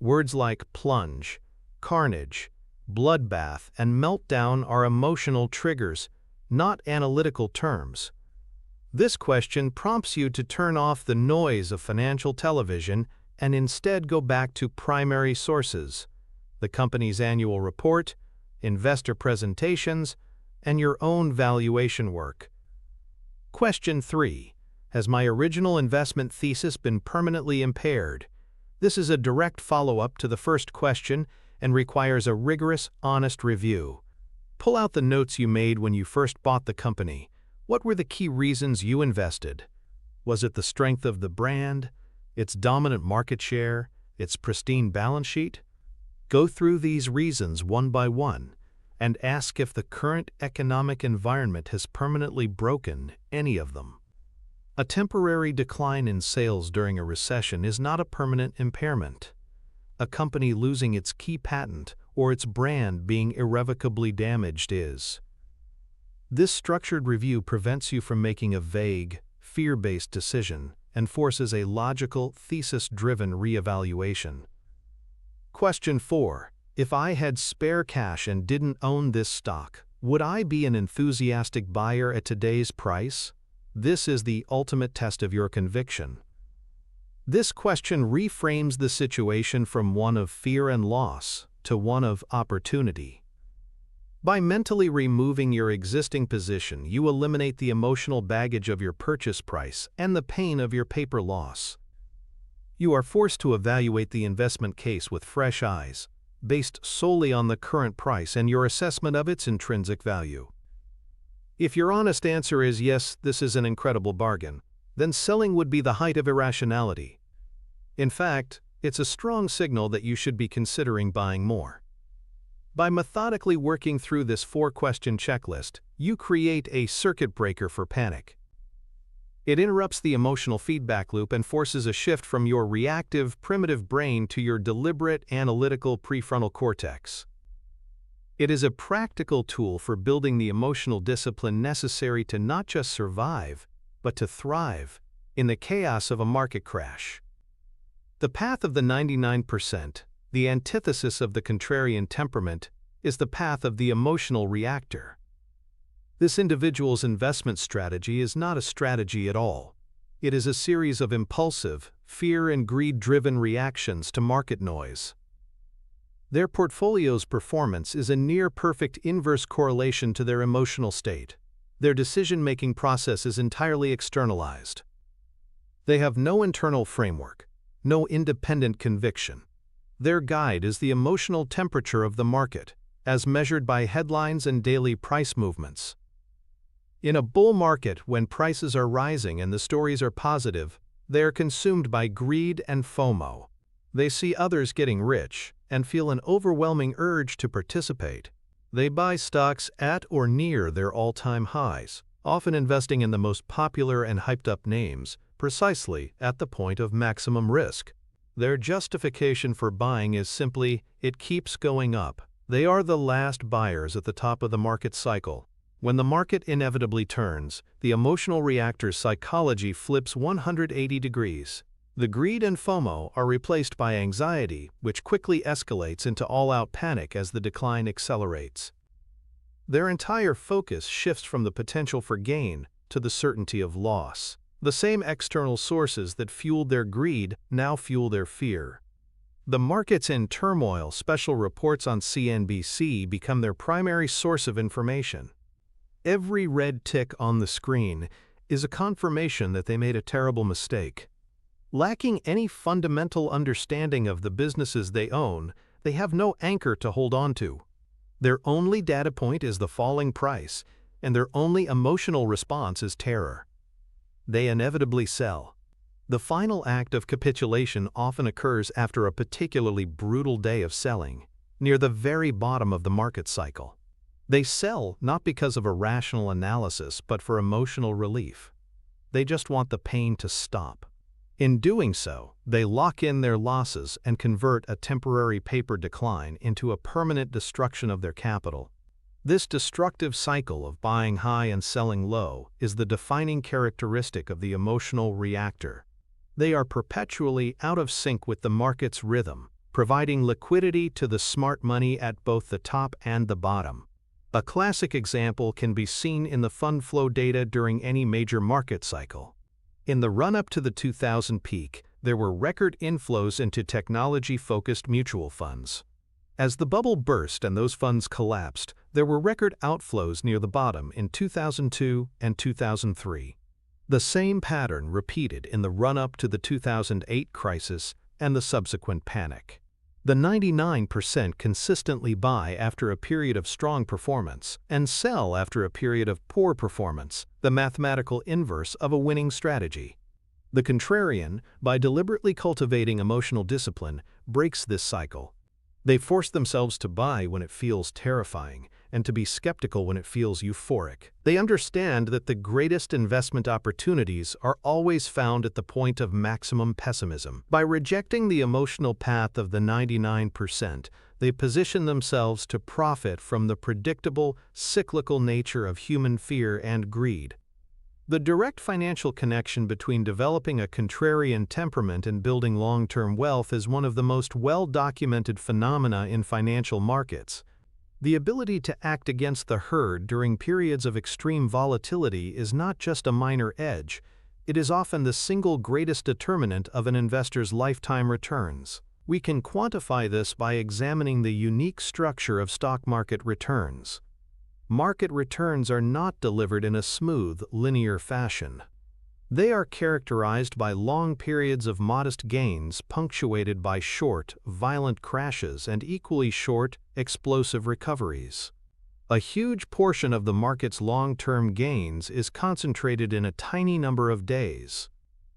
Words like plunge, carnage, bloodbath, and meltdown are emotional triggers, not analytical terms. This question prompts you to turn off the noise of financial television and instead go back to primary sources: the company's annual report, investor presentations, and your own valuation work. Question 3. Has my original investment thesis been permanently impaired? This is a direct follow-up to the first question and requires a rigorous, honest review. Pull out the notes you made when you first bought the company. What were the key reasons you invested? Was it the strength of the brand, its dominant market share, its pristine balance sheet? Go through these reasons one by one and ask if the current economic environment has permanently broken any of them. A temporary decline in sales during a recession is not a permanent impairment. A company losing its key patent or its brand being irrevocably damaged is. This structured review prevents you from making a vague, fear-based decision and forces a logical, thesis-driven reevaluation. Question 4. If I had spare cash and didn't own this stock, would I be an enthusiastic buyer at today's price? This is the ultimate test of your conviction. This question reframes the situation from one of fear and loss to one of opportunity. By mentally removing your existing position, you eliminate the emotional baggage of your purchase price and the pain of your paper loss. You are forced to evaluate the investment case with fresh eyes, based solely on the current price and your assessment of its intrinsic value. If your honest answer is yes, this is an incredible bargain, then selling would be the height of irrationality. In fact, it's a strong signal that you should be considering buying more. By methodically working through this 4-question checklist, you create a circuit breaker for panic. It interrupts the emotional feedback loop and forces a shift from your reactive, primitive brain to your deliberate, analytical prefrontal cortex. It is a practical tool for building the emotional discipline necessary to not just survive, but to thrive in the chaos of a market crash. The path of the 99%, the antithesis of the contrarian temperament, is the path of the emotional reactor. This individual's investment strategy is not a strategy at all. It is a series of impulsive, fear and greed-driven reactions to market noise. Their portfolio's performance is a near-perfect inverse correlation to their emotional state. Their decision-making process is entirely externalized. They have no internal framework, no independent conviction. Their guide is the emotional temperature of the market, as measured by headlines and daily price movements. In a bull market, when prices are rising and the stories are positive, they are consumed by greed and FOMO. They see others getting rich and feel an overwhelming urge to participate. They buy stocks at or near their all-time highs, often investing in the most popular and hyped-up names, precisely at the point of maximum risk. Their justification for buying is simply, it keeps going up. They are the last buyers at the top of the market cycle. When the market inevitably turns, the emotional reactor's psychology flips 180 degrees. The greed and FOMO are replaced by anxiety, which quickly escalates into all-out panic as the decline accelerates. Their entire focus shifts from the potential for gain to the certainty of loss. The same external sources that fueled their greed now fuel their fear. The market's in turmoil. Special reports on CNBC become their primary source of information. Every red tick on the screen is a confirmation that they made a terrible mistake. Lacking any fundamental understanding of the businesses they own, they have no anchor to hold on to. Their only data point is the falling price, and their only emotional response is terror. They inevitably sell. The final act of capitulation often occurs after a particularly brutal day of selling, near the very bottom of the market cycle. They sell not because of a rational analysis, but for emotional relief. They just want the pain to stop. In doing so, they lock in their losses and convert a temporary paper decline into a permanent destruction of their capital. This destructive cycle of buying high and selling low is the defining characteristic of the emotional reactor. They are perpetually out of sync with the market's rhythm, providing liquidity to the smart money at both the top and the bottom. A classic example can be seen in the fund flow data during any major market cycle. In the run-up to the 2000 peak, there were record inflows into technology-focused mutual funds. As the bubble burst and those funds collapsed, there were record outflows near the bottom in 2002 and 2003. The same pattern repeated in the run-up to the 2008 crisis and the subsequent panic. The 99% consistently buy after a period of strong performance and sell after a period of poor performance, the mathematical inverse of a winning strategy. The contrarian, by deliberately cultivating emotional discipline, breaks this cycle. They force themselves to buy when it feels terrifying and to be skeptical when it feels euphoric. They understand that the greatest investment opportunities are always found at the point of maximum pessimism. By rejecting the emotional path of the 99%, they position themselves to profit from the predictable, cyclical nature of human fear and greed. The direct financial connection between developing a contrarian temperament and building long-term wealth is one of the most well-documented phenomena in financial markets. The ability to act against the herd during periods of extreme volatility is not just a minor edge, it is often the single greatest determinant of an investor's lifetime returns. We can quantify this by examining the unique structure of stock market returns. Market returns are not delivered in a smooth, linear fashion. They are characterized by long periods of modest gains punctuated by short, violent crashes and equally short, explosive recoveries. A huge portion of the market's long-term gains is concentrated in a tiny number of days.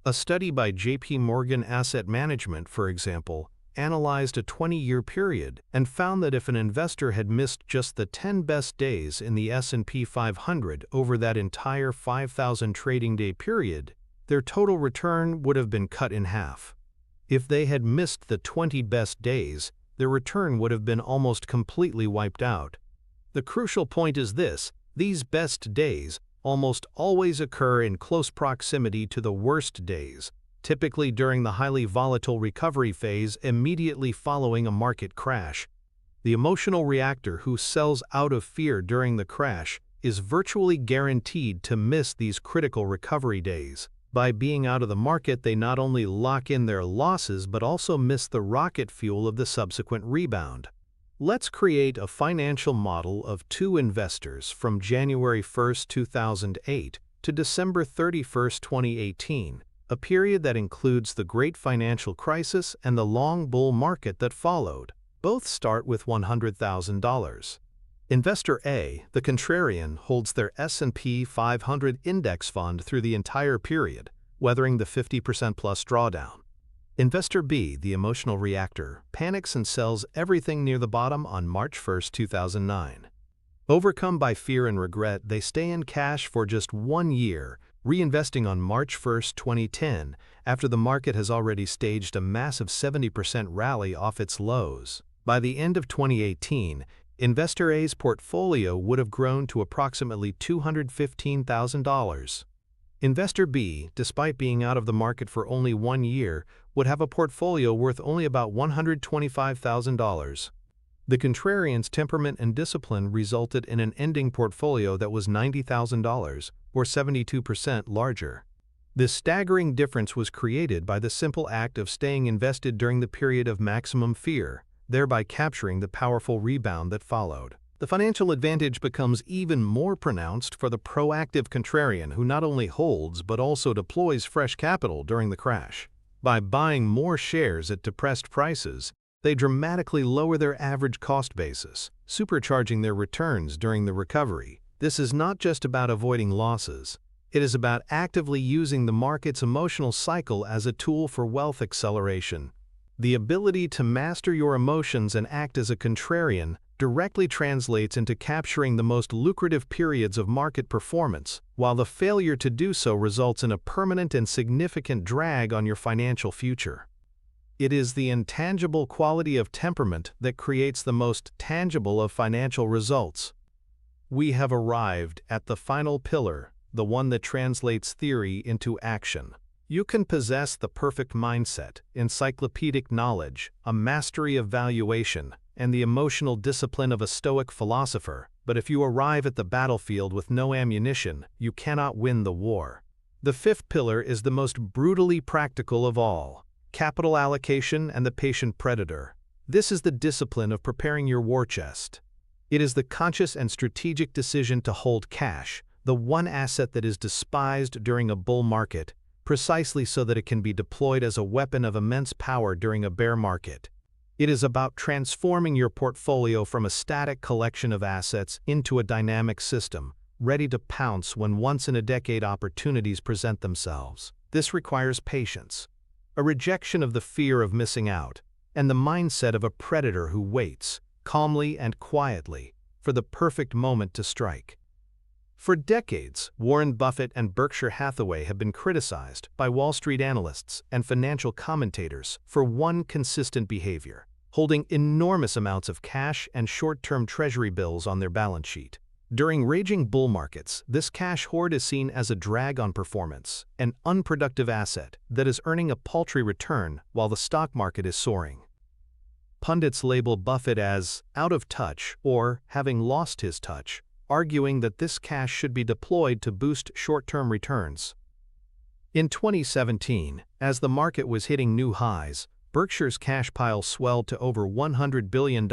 A study by J.P. Morgan Asset Management, for example, analyzed a 20-year period and found that if an investor had missed just the 10 best days in the S&P 500 over that entire 5,000 trading day period, their total return would have been cut in half. If they had missed the 20 best days, their return would have been almost completely wiped out. The crucial point is this: these best days almost always occur in close proximity to the worst days, typically during the highly volatile recovery phase immediately following a market crash. The emotional reactor who sells out of fear during the crash is virtually guaranteed to miss these critical recovery days. By being out of the market, they not only lock in their losses but also miss the rocket fuel of the subsequent rebound. Let's create a financial model of two investors from January 1, 2008 to December 31, 2018, a period that includes the great financial crisis and the long bull market that followed. Both start with $100,000. Investor A, the contrarian, holds their S&P 500 index fund through the entire period, weathering the 50% plus drawdown. Investor B, the emotional reactor, panics and sells everything near the bottom on March 1, 2009. Overcome by fear and regret, they stay in cash for just 1 year, reinvesting on March 1, 2010, after the market has already staged a massive 70% rally off its lows. By the end of 2018, Investor A's portfolio would have grown to approximately $215,000. Investor B, despite being out of the market for only 1 year, would have a portfolio worth only about $125,000. The contrarian's temperament and discipline resulted in an ending portfolio that was $90,000, or 72% larger. This staggering difference was created by the simple act of staying invested during the period of maximum fear, thereby capturing the powerful rebound that followed. The financial advantage becomes even more pronounced for the proactive contrarian who not only holds but also deploys fresh capital during the crash. By buying more shares at depressed prices, they dramatically lower their average cost basis, supercharging their returns during the recovery. This is not just about avoiding losses. It is about actively using the market's emotional cycle as a tool for wealth acceleration. The ability to master your emotions and act as a contrarian directly translates into capturing the most lucrative periods of market performance, while the failure to do so results in a permanent and significant drag on your financial future. It is the intangible quality of temperament that creates the most tangible of financial results. We have arrived at the final pillar, the one that translates theory into action. You can possess the perfect mindset, encyclopedic knowledge, a mastery of valuation, and the emotional discipline of a Stoic philosopher, but if you arrive at the battlefield with no ammunition, you cannot win the war. The fifth pillar is the most brutally practical of all: capital allocation and the patient predator. This is the discipline of preparing your war chest. It is the conscious and strategic decision to hold cash, the one asset that is despised during a bull market, precisely so that it can be deployed as a weapon of immense power during a bear market. It is about transforming your portfolio from a static collection of assets into a dynamic system, ready to pounce when once-in-a-decade opportunities present themselves. This requires patience, a rejection of the fear of missing out, and the mindset of a predator who waits, calmly and quietly, for the perfect moment to strike. For decades, Warren Buffett and Berkshire Hathaway have been criticized by Wall Street analysts and financial commentators for one consistent behavior: holding enormous amounts of cash and short-term treasury bills on their balance sheet. During raging bull markets, this cash hoard is seen as a drag on performance, an unproductive asset that is earning a paltry return while the stock market is soaring. Pundits label Buffett as out of touch or having lost his touch, arguing that this cash should be deployed to boost short-term returns. In 2017, as the market was hitting new highs, Berkshire's cash pile swelled to over $100 billion,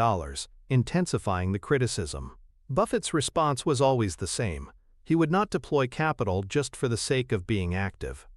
intensifying the criticism. Buffett's response was always the same: he would not deploy capital just for the sake of being active.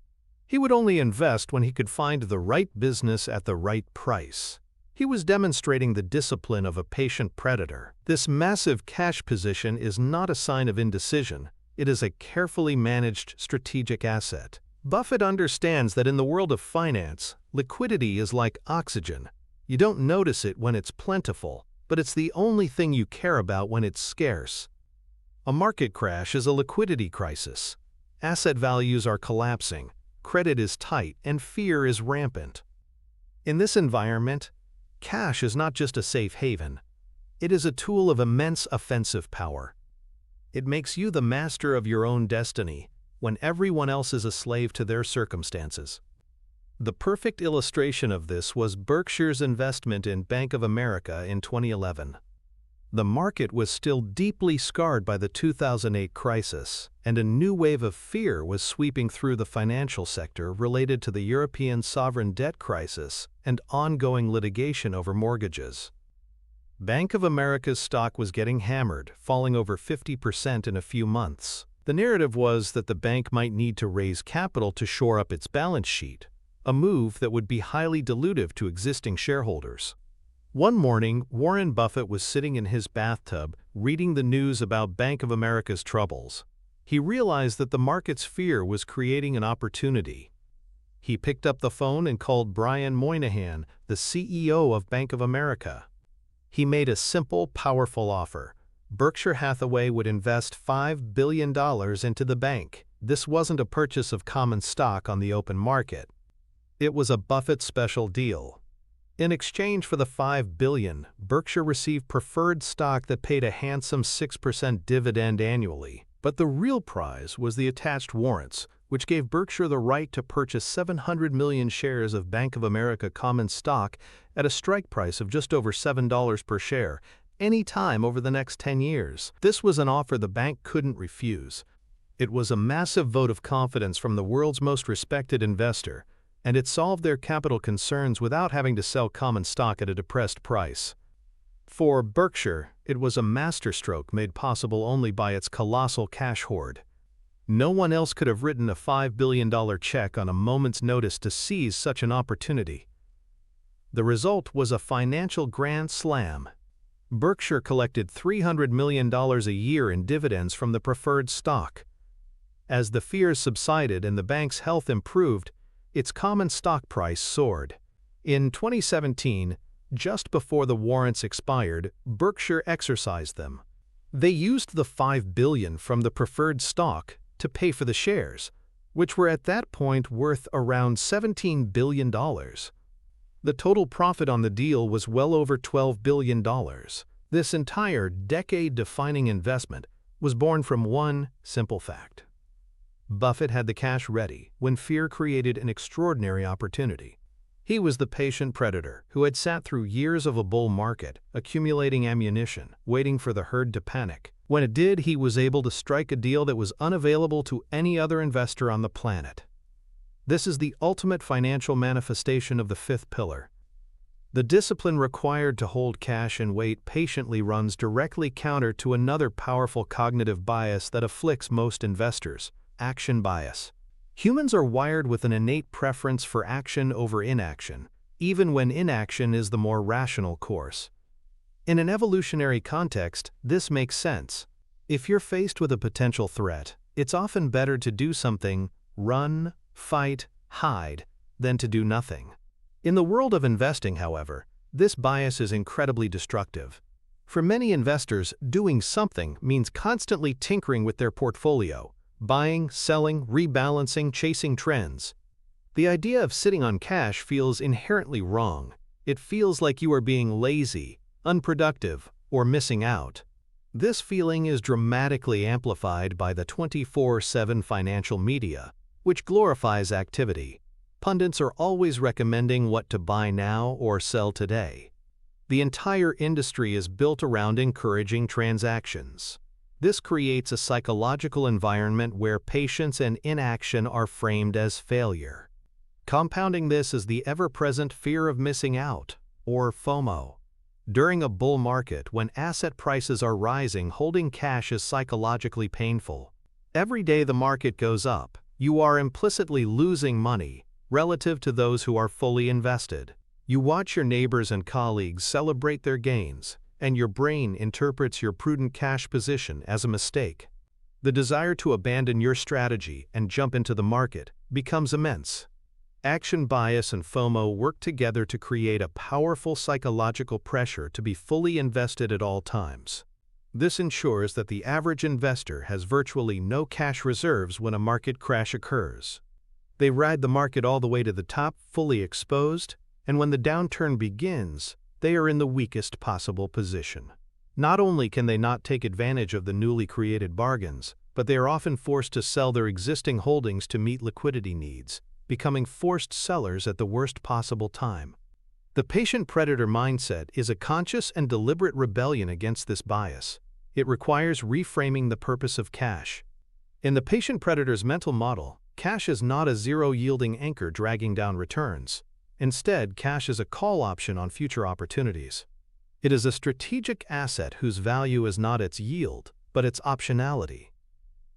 He would only invest when he could find the right business at the right price. He was demonstrating the discipline of a patient predator. This massive cash position is not a sign of indecision. It is a carefully managed strategic asset. Buffett understands that in the world of finance, liquidity is like oxygen. You don't notice it when it's plentiful, but it's the only thing you care about when it's scarce. A market crash is a liquidity crisis. Asset values are collapsing, credit is tight, and fear is rampant. In this environment, cash is not just a safe haven. It is a tool of immense offensive power. It makes you the master of your own destiny, when everyone else is a slave to their circumstances. The perfect illustration of this was Berkshire's investment in Bank of America in 2011. The market was still deeply scarred by the 2008 crisis, and a new wave of fear was sweeping through the financial sector related to the European sovereign debt crisis and ongoing litigation over mortgages. Bank of America's stock was getting hammered, falling over 50% in a few months. The narrative was that the bank might need to raise capital to shore up its balance sheet, a move that would be highly dilutive to existing shareholders. One morning, Warren Buffett was sitting in his bathtub, reading the news about Bank of America's troubles. He realized that the market's fear was creating an opportunity. He picked up the phone and called Brian Moynihan, the CEO of Bank of America. He made a simple, powerful offer. Berkshire Hathaway would invest $5 billion into the bank. This wasn't a purchase of common stock on the open market. It was a Buffett special deal. In exchange for the $5 billion, Berkshire received preferred stock that paid a handsome 6% dividend annually. But the real prize was the attached warrants, which gave Berkshire the right to purchase 700 million shares of Bank of America common stock at a strike price of just over $7 per share, any time over the next 10 years. This was an offer the bank couldn't refuse. It was a massive vote of confidence from the world's most respected investor, and it solved their capital concerns without having to sell common stock at a depressed price. For Berkshire, it was a masterstroke made possible only by its colossal cash hoard. No one else could have written a $5 billion check on a moment's notice to seize such an opportunity. The result was a financial grand slam. Berkshire collected $300 million a year in dividends from the preferred stock. As the fears subsided and the bank's health improved, its common stock price soared. In 2017, just before the warrants expired, Berkshire exercised them. They used the $5 billion from the preferred stock to pay for the shares, which were at that point worth around $17 billion. The total profit on the deal was well over $12 billion. This entire decade-defining investment was born from one simple fact. Buffett had the cash ready when fear created an extraordinary opportunity. He was the patient predator who had sat through years of a bull market, accumulating ammunition, waiting for the herd to panic. When it did, he was able to strike a deal that was unavailable to any other investor on the planet. This is the ultimate financial manifestation of the fifth pillar. The discipline required to hold cash and wait patiently runs directly counter to another powerful cognitive bias that afflicts most investors: action bias. Humans are wired with an innate preference for action over inaction, even when inaction is the more rational course. In an evolutionary context, this makes sense. If you're faced with a potential threat, it's often better to do something, run, fight, hide, than to do nothing. In the world of investing, however, this bias is incredibly destructive. For many investors, doing something means constantly tinkering with their portfolio, buying, selling, rebalancing, chasing trends. The idea of sitting on cash feels inherently wrong. It feels like you are being lazy, unproductive, or missing out. This feeling is dramatically amplified by the 24/7 financial media, which glorifies activity. Pundits are always recommending what to buy now or sell today. The entire industry is built around encouraging transactions. This creates a psychological environment where patience and inaction are framed as failure. Compounding this is the ever-present fear of missing out, or FOMO. During a bull market, when asset prices are rising, holding cash is psychologically painful. Every day the market goes up, you are implicitly losing money relative to those who are fully invested. You watch your neighbors and colleagues celebrate their gains, and your brain interprets your prudent cash position as a mistake. The desire to abandon your strategy and jump into the market becomes immense. Action bias and FOMO work together to create a powerful psychological pressure to be fully invested at all times. This ensures that the average investor has virtually no cash reserves when a market crash occurs. They ride the market all the way to the top, fully exposed, and when the downturn begins, they are in the weakest possible position. Not only can they not take advantage of the newly created bargains, but they are often forced to sell their existing holdings to meet liquidity needs, becoming forced sellers at the worst possible time. The patient predator mindset is a conscious and deliberate rebellion against this bias. It requires reframing the purpose of cash. In the patient predator's mental model, cash is not a zero-yielding anchor dragging down returns. Instead, cash is a call option on future opportunities. It is a strategic asset whose value is not its yield, but its optionality.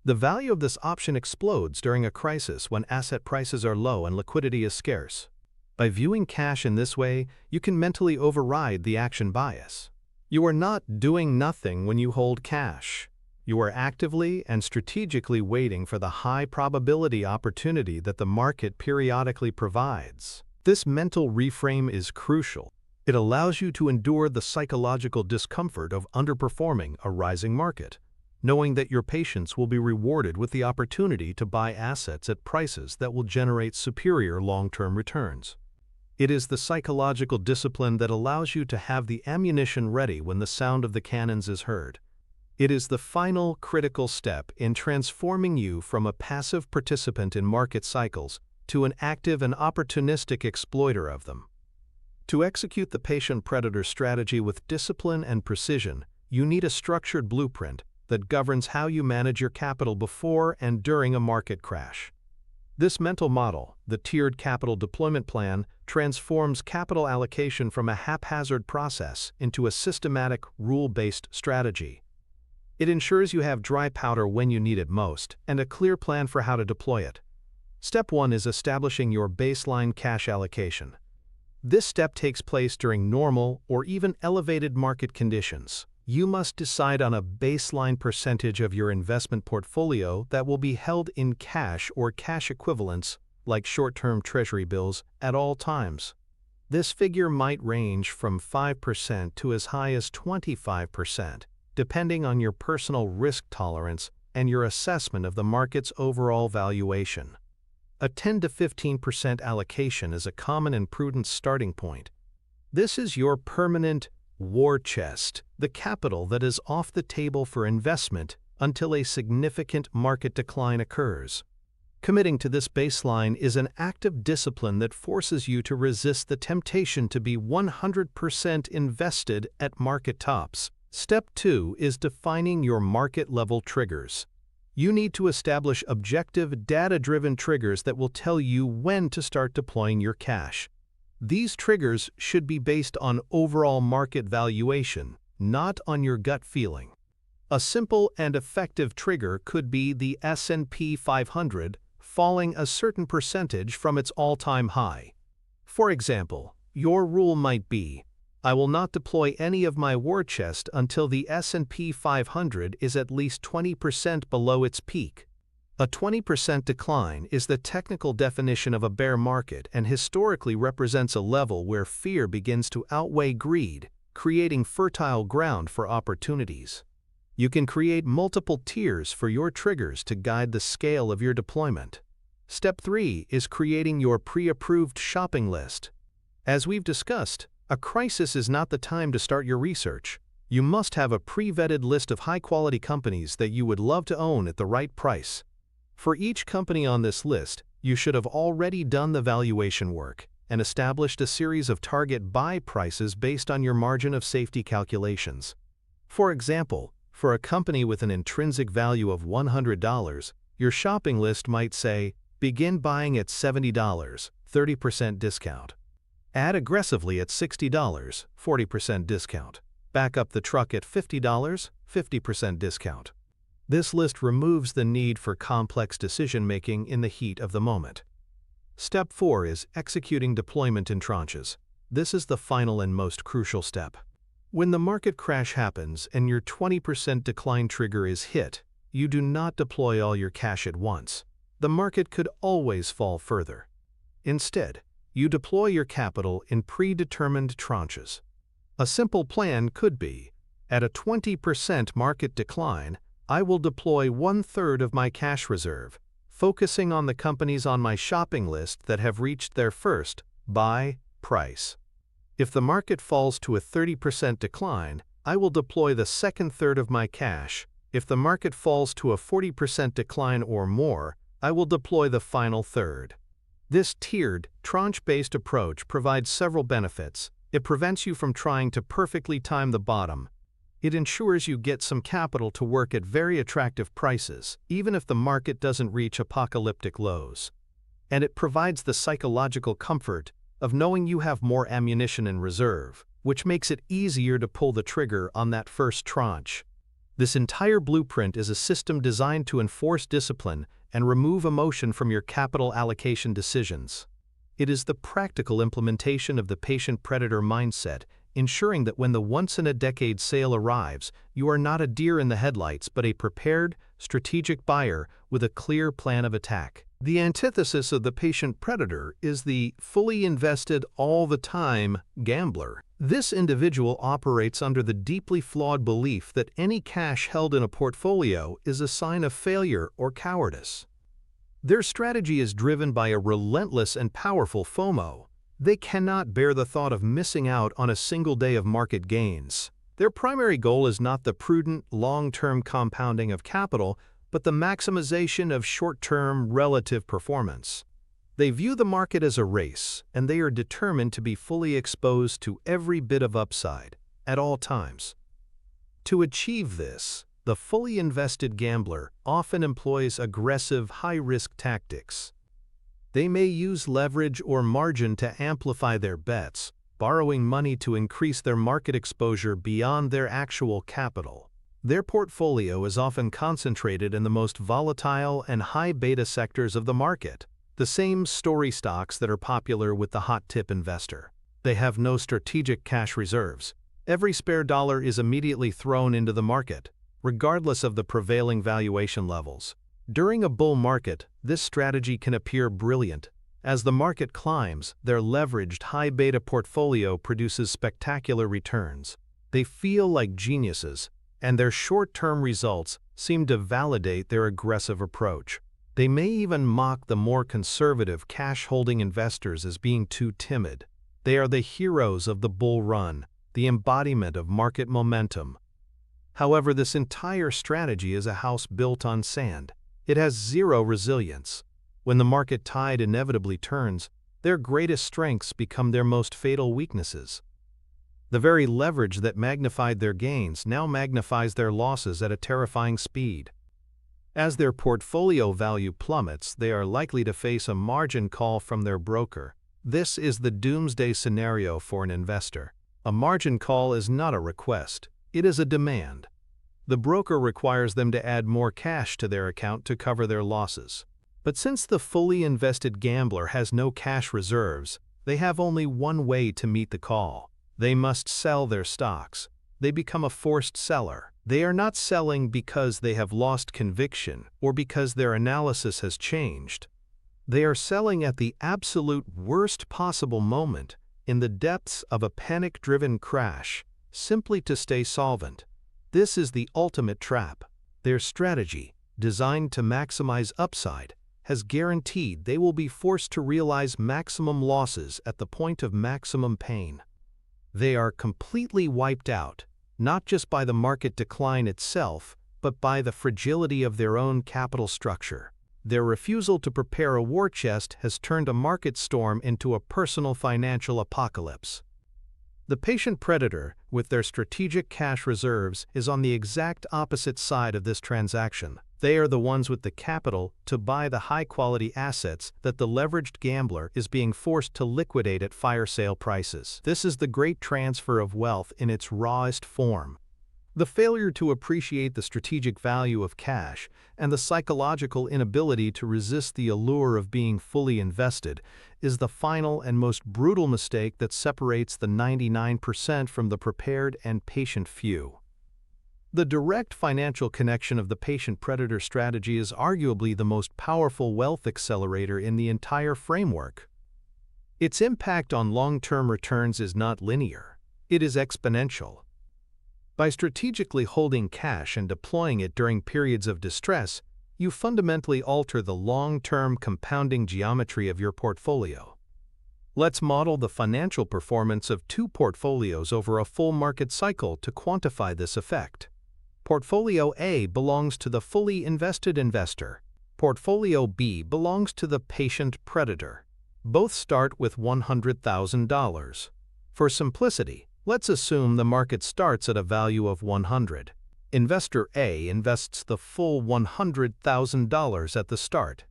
The value of this option explodes during a crisis when asset prices are low and liquidity is scarce. By viewing cash in this way, you can mentally override the action bias. You are not doing nothing when you hold cash. You are actively and strategically waiting for the high-probability opportunity that the market periodically provides. This mental reframe is crucial. It allows you to endure the psychological discomfort of underperforming a rising market, knowing that your patience will be rewarded with the opportunity to buy assets at prices that will generate superior long-term returns. It is the psychological discipline that allows you to have the ammunition ready when the sound of the cannons is heard. It is the final critical step in transforming you from a passive participant in market cycles to an active and opportunistic exploiter of them. To execute the patient predator strategy with discipline and precision, you need a structured blueprint that governs how you manage your capital before and during a market crash. This mental model, the tiered capital deployment plan, transforms capital allocation from a haphazard process into a systematic, rule-based strategy. It ensures you have dry powder when you need it most and a clear plan for how to deploy it. Step 1 is establishing your baseline cash allocation. This step takes place during normal or even elevated market conditions. You must decide on a baseline percentage of your investment portfolio that will be held in cash or cash equivalents, like short-term treasury bills, at all times. This figure might range from 5% to as high as 25%, depending on your personal risk tolerance and your assessment of the market's overall valuation. A 10 to 15% allocation is a common and prudent starting point. This is your permanent war chest, the capital that is off the table for investment until a significant market decline occurs. Committing to this baseline is an act of discipline that forces you to resist the temptation to be 100% invested at market tops. Step 2 is defining your market-level triggers. You need to establish objective, data-driven triggers that will tell you when to start deploying your cash. These triggers should be based on overall market valuation, not on your gut feeling. A simple and effective trigger could be the S&P 500 falling a certain percentage from its all-time high. For example, your rule might be, I will not deploy any of my war chest until the S&P 500 is at least 20% below its peak. A 20% decline is the technical definition of a bear market and historically represents a level where fear begins to outweigh greed, creating fertile ground for opportunities. You can create multiple tiers for your triggers to guide the scale of your deployment. Step 3 is creating your pre-approved shopping list. As we've discussed, a crisis is not the time to start your research. You must have a pre-vetted list of high-quality companies that you would love to own at the right price. For each company on this list, you should have already done the valuation work and established a series of target buy prices based on your margin of safety calculations. For example, for a company with an intrinsic value of $100, your shopping list might say, begin buying at $70, 30% discount. Add aggressively at $60, 40% discount. Back up the truck at $50, 50% discount. This list removes the need for complex decision-making in the heat of the moment. Step 4 is executing deployment in tranches. This is the final and most crucial step. When the market crash happens and your 20% decline trigger is hit, you do not deploy all your cash at once. The market could always fall further. Instead, you deploy your capital in predetermined tranches. A simple plan could be, at a 20% market decline, I will deploy 1/3 of my cash reserve, focusing on the companies on my shopping list that have reached their first buy price. If the market falls to a 30% decline, I will deploy the second third of my cash. If the market falls to a 40% decline or more, I will deploy the final third. This tiered, tranche-based approach provides several benefits. It prevents you from trying to perfectly time the bottom. It ensures you get some capital to work at very attractive prices, even if the market doesn't reach apocalyptic lows. And it provides the psychological comfort of knowing you have more ammunition in reserve, which makes it easier to pull the trigger on that first tranche. This entire blueprint is a system designed to enforce discipline and remove emotion from your capital allocation decisions. It is the practical implementation of the patient-predator mindset, ensuring that when the once-in-a-decade sale arrives, you are not a deer in the headlights but a prepared, strategic buyer with a clear plan of attack. The antithesis of the patient-predator is the fully invested all-the-time gambler. This individual operates under the deeply flawed belief that any cash held in a portfolio is a sign of failure or cowardice. Their strategy is driven by a relentless and powerful FOMO. They cannot bear the thought of missing out on a single day of market gains. Their primary goal is not the prudent, long-term compounding of capital, but the maximization of short-term relative performance. They view the market as a race, and they are determined to be fully exposed to every bit of upside, at all times. To achieve this, the fully invested gambler often employs aggressive, high-risk tactics. They may use leverage or margin to amplify their bets, borrowing money to increase their market exposure beyond their actual capital. Their portfolio is often concentrated in the most volatile and high-beta sectors of the market, the same story stocks that are popular with the hot-tip investor. They have no strategic cash reserves. Every spare dollar is immediately thrown into the market, regardless of the prevailing valuation levels. During a bull market, this strategy can appear brilliant. As the market climbs, their leveraged high-beta portfolio produces spectacular returns. They feel like geniuses, and their short-term results seem to validate their aggressive approach. They may even mock the more conservative cash-holding investors as being too timid. They are the heroes of the bull run, the embodiment of market momentum. However, this entire strategy is a house built on sand. It has zero resilience. When the market tide inevitably turns, their greatest strengths become their most fatal weaknesses. The very leverage that magnified their gains now magnifies their losses at a terrifying speed. As their portfolio value plummets, they are likely to face a margin call from their broker. This is the doomsday scenario for an investor. A margin call is not a request, it is a demand. The broker requires them to add more cash to their account to cover their losses. But since the fully invested gambler has no cash reserves, they have only one way to meet the call. They must sell their stocks. They become a forced seller. They are not selling because they have lost conviction or because their analysis has changed. They are selling at the absolute worst possible moment, in the depths of a panic-driven crash, simply to stay solvent. This is the ultimate trap. Their strategy, designed to maximize upside, has guaranteed they will be forced to realize maximum losses at the point of maximum pain. They are completely wiped out, not just by the market decline itself, but by the fragility of their own capital structure. Their refusal to prepare a war chest has turned a market storm into a personal financial apocalypse. The patient predator, with their strategic cash reserves, is on the exact opposite side of this transaction. They are the ones with the capital to buy the high-quality assets that the leveraged gambler is being forced to liquidate at fire sale prices. This is the great transfer of wealth in its rawest form. The failure to appreciate the strategic value of cash and the psychological inability to resist the allure of being fully invested is the final and most brutal mistake that separates the 99% from the prepared and patient few. The direct financial connection of the patient-predator strategy is arguably the most powerful wealth accelerator in the entire framework. Its impact on long-term returns is not linear. It is exponential. By strategically holding cash and deploying it during periods of distress, you fundamentally alter the long-term compounding geometry of your portfolio. Let's model the financial performance of two portfolios over a full market cycle to quantify this effect. Portfolio A belongs to the fully invested investor. Portfolio B belongs to the patient predator. Both start with $100,000. For simplicity, let's assume the market starts at a value of 100. Investor A invests the full $100,000 at the start.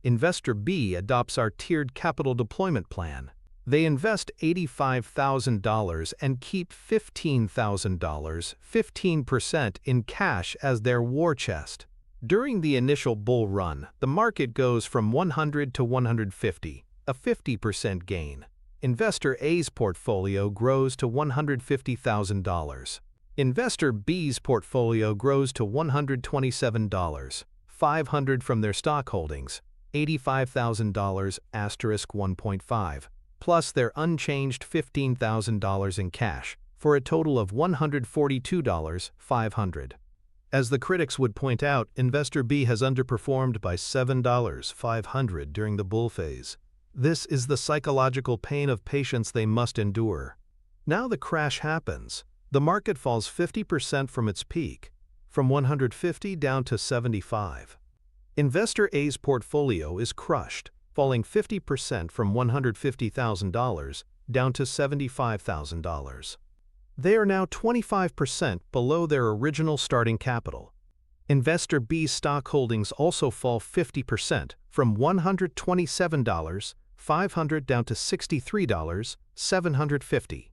Investor B adopts our tiered capital deployment plan. They invest $85,000 and keep $15,000, 15% in cash as their war chest. During the initial bull run, the market goes from 100 to 150, a 50% gain. Investor A's portfolio grows to $150,000. Investor B's portfolio grows to $127, 500 from their stock holdings, $85,000 asterisk 1.5, plus their unchanged $15,000 in cash, for a total of $142, 500. As the critics would point out, Investor B has underperformed by $7, 500 during the bull phase. This is the psychological pain of patience they must endure. Now the crash happens. The market falls 50% from its peak, from 150 down to 75. Investor A's portfolio is crushed, falling 50% from $150,000 down to $75,000. They are now 25% below their original starting capital. Investor B's stock holdings also fall 50% from $127, 500 down to $63, 750.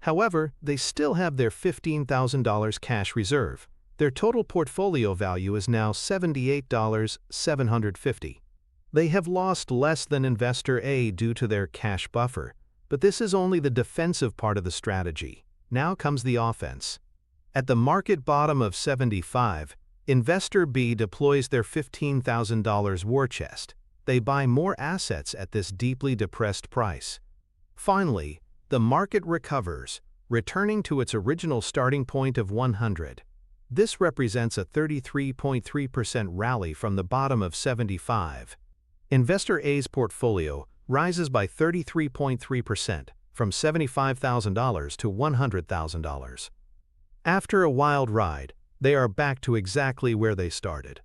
However, they still have their $15,000 cash reserve. Their total portfolio value is now $78, 750. They have lost less than Investor A due to their cash buffer, but this is only the defensive part of the strategy. Now comes the offense. At the market bottom of 75, Investor B deploys their $15,000 war chest. They buy more assets at this deeply depressed price. Finally, the market recovers, returning to its original starting point of 100. This represents a 33.3% rally from the bottom of 75. Investor A's portfolio rises by 33.3%, from $75,000 to $100,000. After a wild ride, they are back to exactly where they started.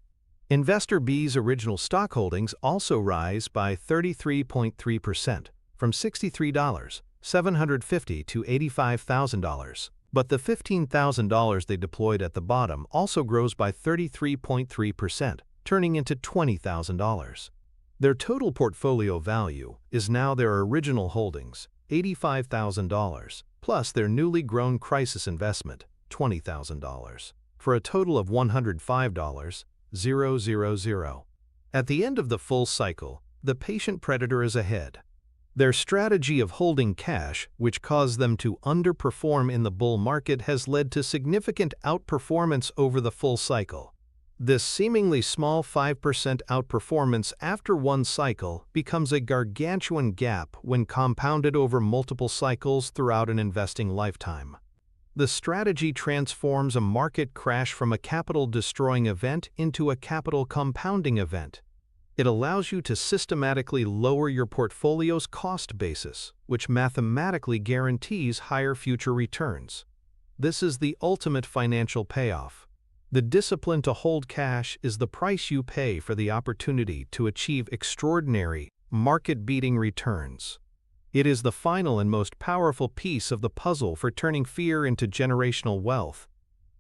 Investor B's original stock holdings also rise by 33.3%, from $63, 750 to $85,000. But the $15,000 they deployed at the bottom also grows by 33.3%, turning into $20,000. Their total portfolio value is now their original holdings, $85,000, plus their newly grown crisis investment, $20,000, for a total of $105, 000. At the end of the full cycle, the patient predator is ahead. Their strategy of holding cash, which caused them to underperform in the bull market, has led to significant outperformance over the full cycle. This seemingly small 5% outperformance after one cycle becomes a gargantuan gap when compounded over multiple cycles throughout an investing lifetime. The strategy transforms a market crash from a capital-destroying event into a capital-compounding event. It allows you to systematically lower your portfolio's cost basis, which mathematically guarantees higher future returns. This is the ultimate financial payoff. The discipline to hold cash is the price you pay for the opportunity to achieve extraordinary, market-beating returns. It is the final and most powerful piece of the puzzle for turning fear into generational wealth.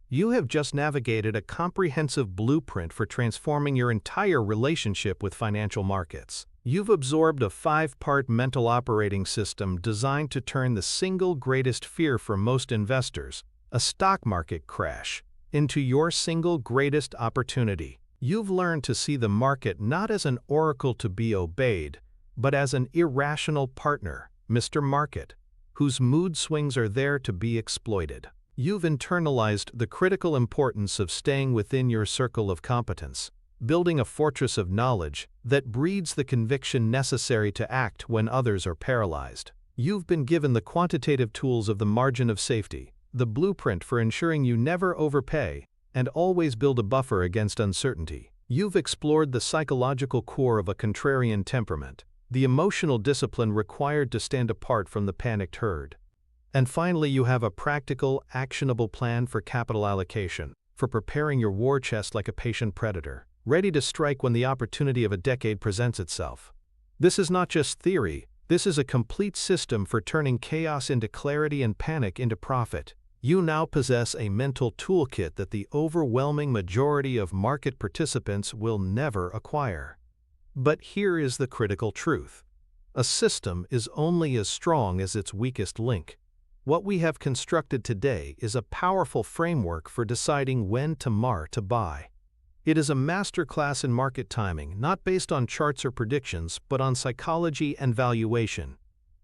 You have just navigated a comprehensive blueprint for transforming your entire relationship with financial markets. You've absorbed a 5-part mental operating system designed to turn the single greatest fear for most investors, a stock market crash, into your single greatest opportunity. You've learned to see the market not as an oracle to be obeyed, but as an irrational partner, Mr. Market, whose mood swings are there to be exploited. You've internalized the critical importance of staying within your circle of competence, building a fortress of knowledge that breeds the conviction necessary to act when others are paralyzed. You've been given the quantitative tools of the margin of safety, the blueprint for ensuring you never overpay and always build a buffer against uncertainty. You've explored the psychological core of a contrarian temperament, the emotional discipline required to stand apart from the panicked herd. And finally, you have a practical, actionable plan for capital allocation, for preparing your war chest like a patient predator, ready to strike when the opportunity of a decade presents itself. This is not just theory, this is a complete system for turning chaos into clarity and panic into profit. You now possess a mental toolkit that the overwhelming majority of market participants will never acquire. But here is the critical truth. A system is only as strong as its weakest link. What we have constructed today is a powerful framework for deciding when to buy. It is a masterclass in market timing, not based on charts or predictions, but on psychology and valuation.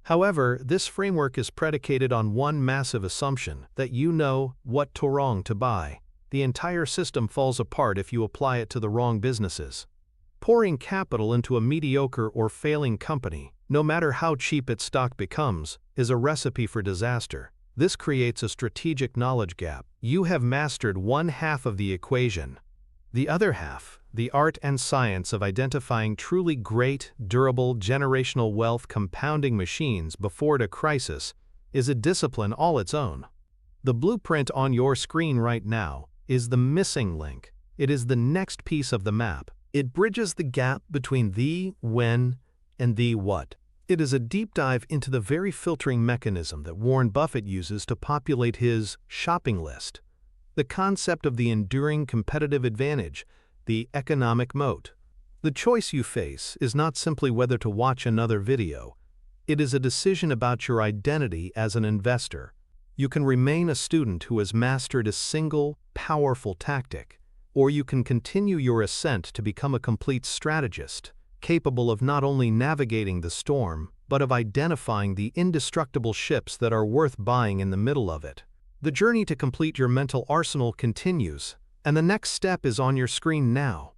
However, this framework is predicated on one massive assumption, that you know what to buy. The entire system falls apart if you apply it to the wrong businesses. Pouring capital into a mediocre or failing company, no matter how cheap its stock becomes, is a recipe for disaster. This creates a strategic knowledge gap. You have mastered one half of the equation. The other half, the art and science of identifying truly great, durable, generational wealth compounding machines before a crisis, is a discipline all its own. The blueprint on your screen right now is the missing link. It is the next piece of the map. It bridges the gap between the when and the what. It is a deep dive into the very filtering mechanism that Warren Buffett uses to populate his shopping list. The concept of the enduring competitive advantage, the economic moat. The choice you face is not simply whether to watch another video. It is a decision about your identity as an investor. You can remain a student who has mastered a single, powerful tactic, or you can continue your ascent to become a complete strategist, capable of not only navigating the storm, but of identifying the indestructible ships that are worth buying in the middle of it. The journey to complete your mental arsenal continues, and the next step is on your screen now.